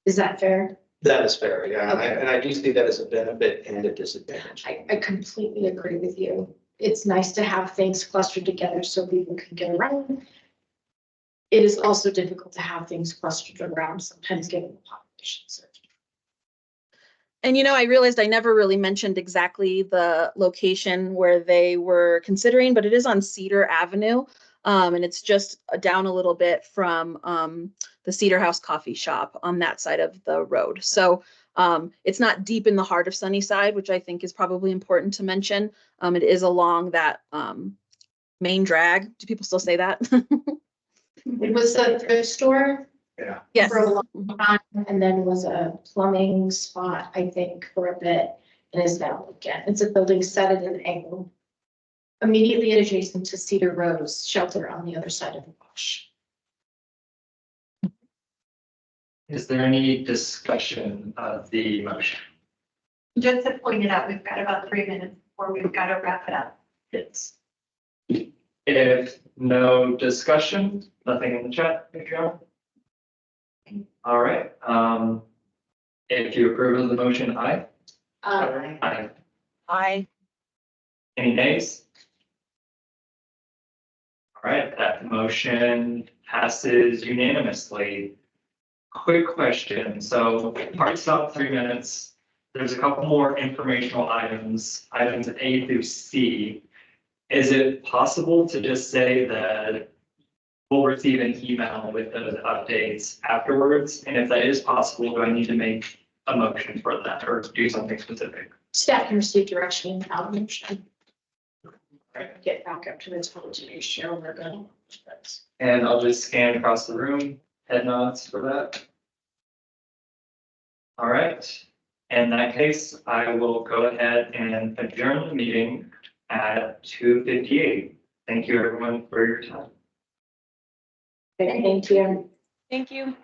S10: Is that fair?
S6: That is fair, yeah,
S10: Okay.
S6: and I do see that as a benefit and a disadvantage.
S10: I completely agree with you. It's nice to have things clustered together so people can get around. It is also difficult to have things clustered around sometimes given the population surge.
S13: And I realized I never really mentioned exactly the location where they were considering, but it is on Cedar Avenue. And it's just down a little bit from the Cedar House Coffee Shop on that side of the road. So it's not deep in the heart of Sunnyside, which I think is probably important to mention. It is along that main drag. Do people still say that?
S10: It was a thrift store.
S6: Yeah.
S13: Yes.
S10: For a long time, and then was a plumbing spot, I think, for a bit, and is now again. It's a building set at an angle. Immediately adjacent to Cedar Rose shelter on the other side of the wash.
S1: Is there any discussion of the motion?
S2: Just to point it out, we've got about 3 minutes before we've got to wrap it up.
S1: Yes. If no discussion, nothing in the chat, Adriana? All right, if you approve of the motion, aye? Aye.
S13: Aye.
S1: Any nays? All right, that motion passes unanimously. Quick question, so hard stop 3 minutes. There's a couple more informational items A through C. Is it possible to just say that we'll receive an email with those updates afterwards? And if that is possible, do I need to make a motion for that or do something specific?
S10: Staff can receive direction without motion. Get back up to the total ratio. We're going.
S1: And I'll just scan across the room, head nods for that. All right, in that case, I will go ahead and adjourn the meeting at 2:58. Thank you, everyone, for your time.
S10: Thank you.
S8: Thank you.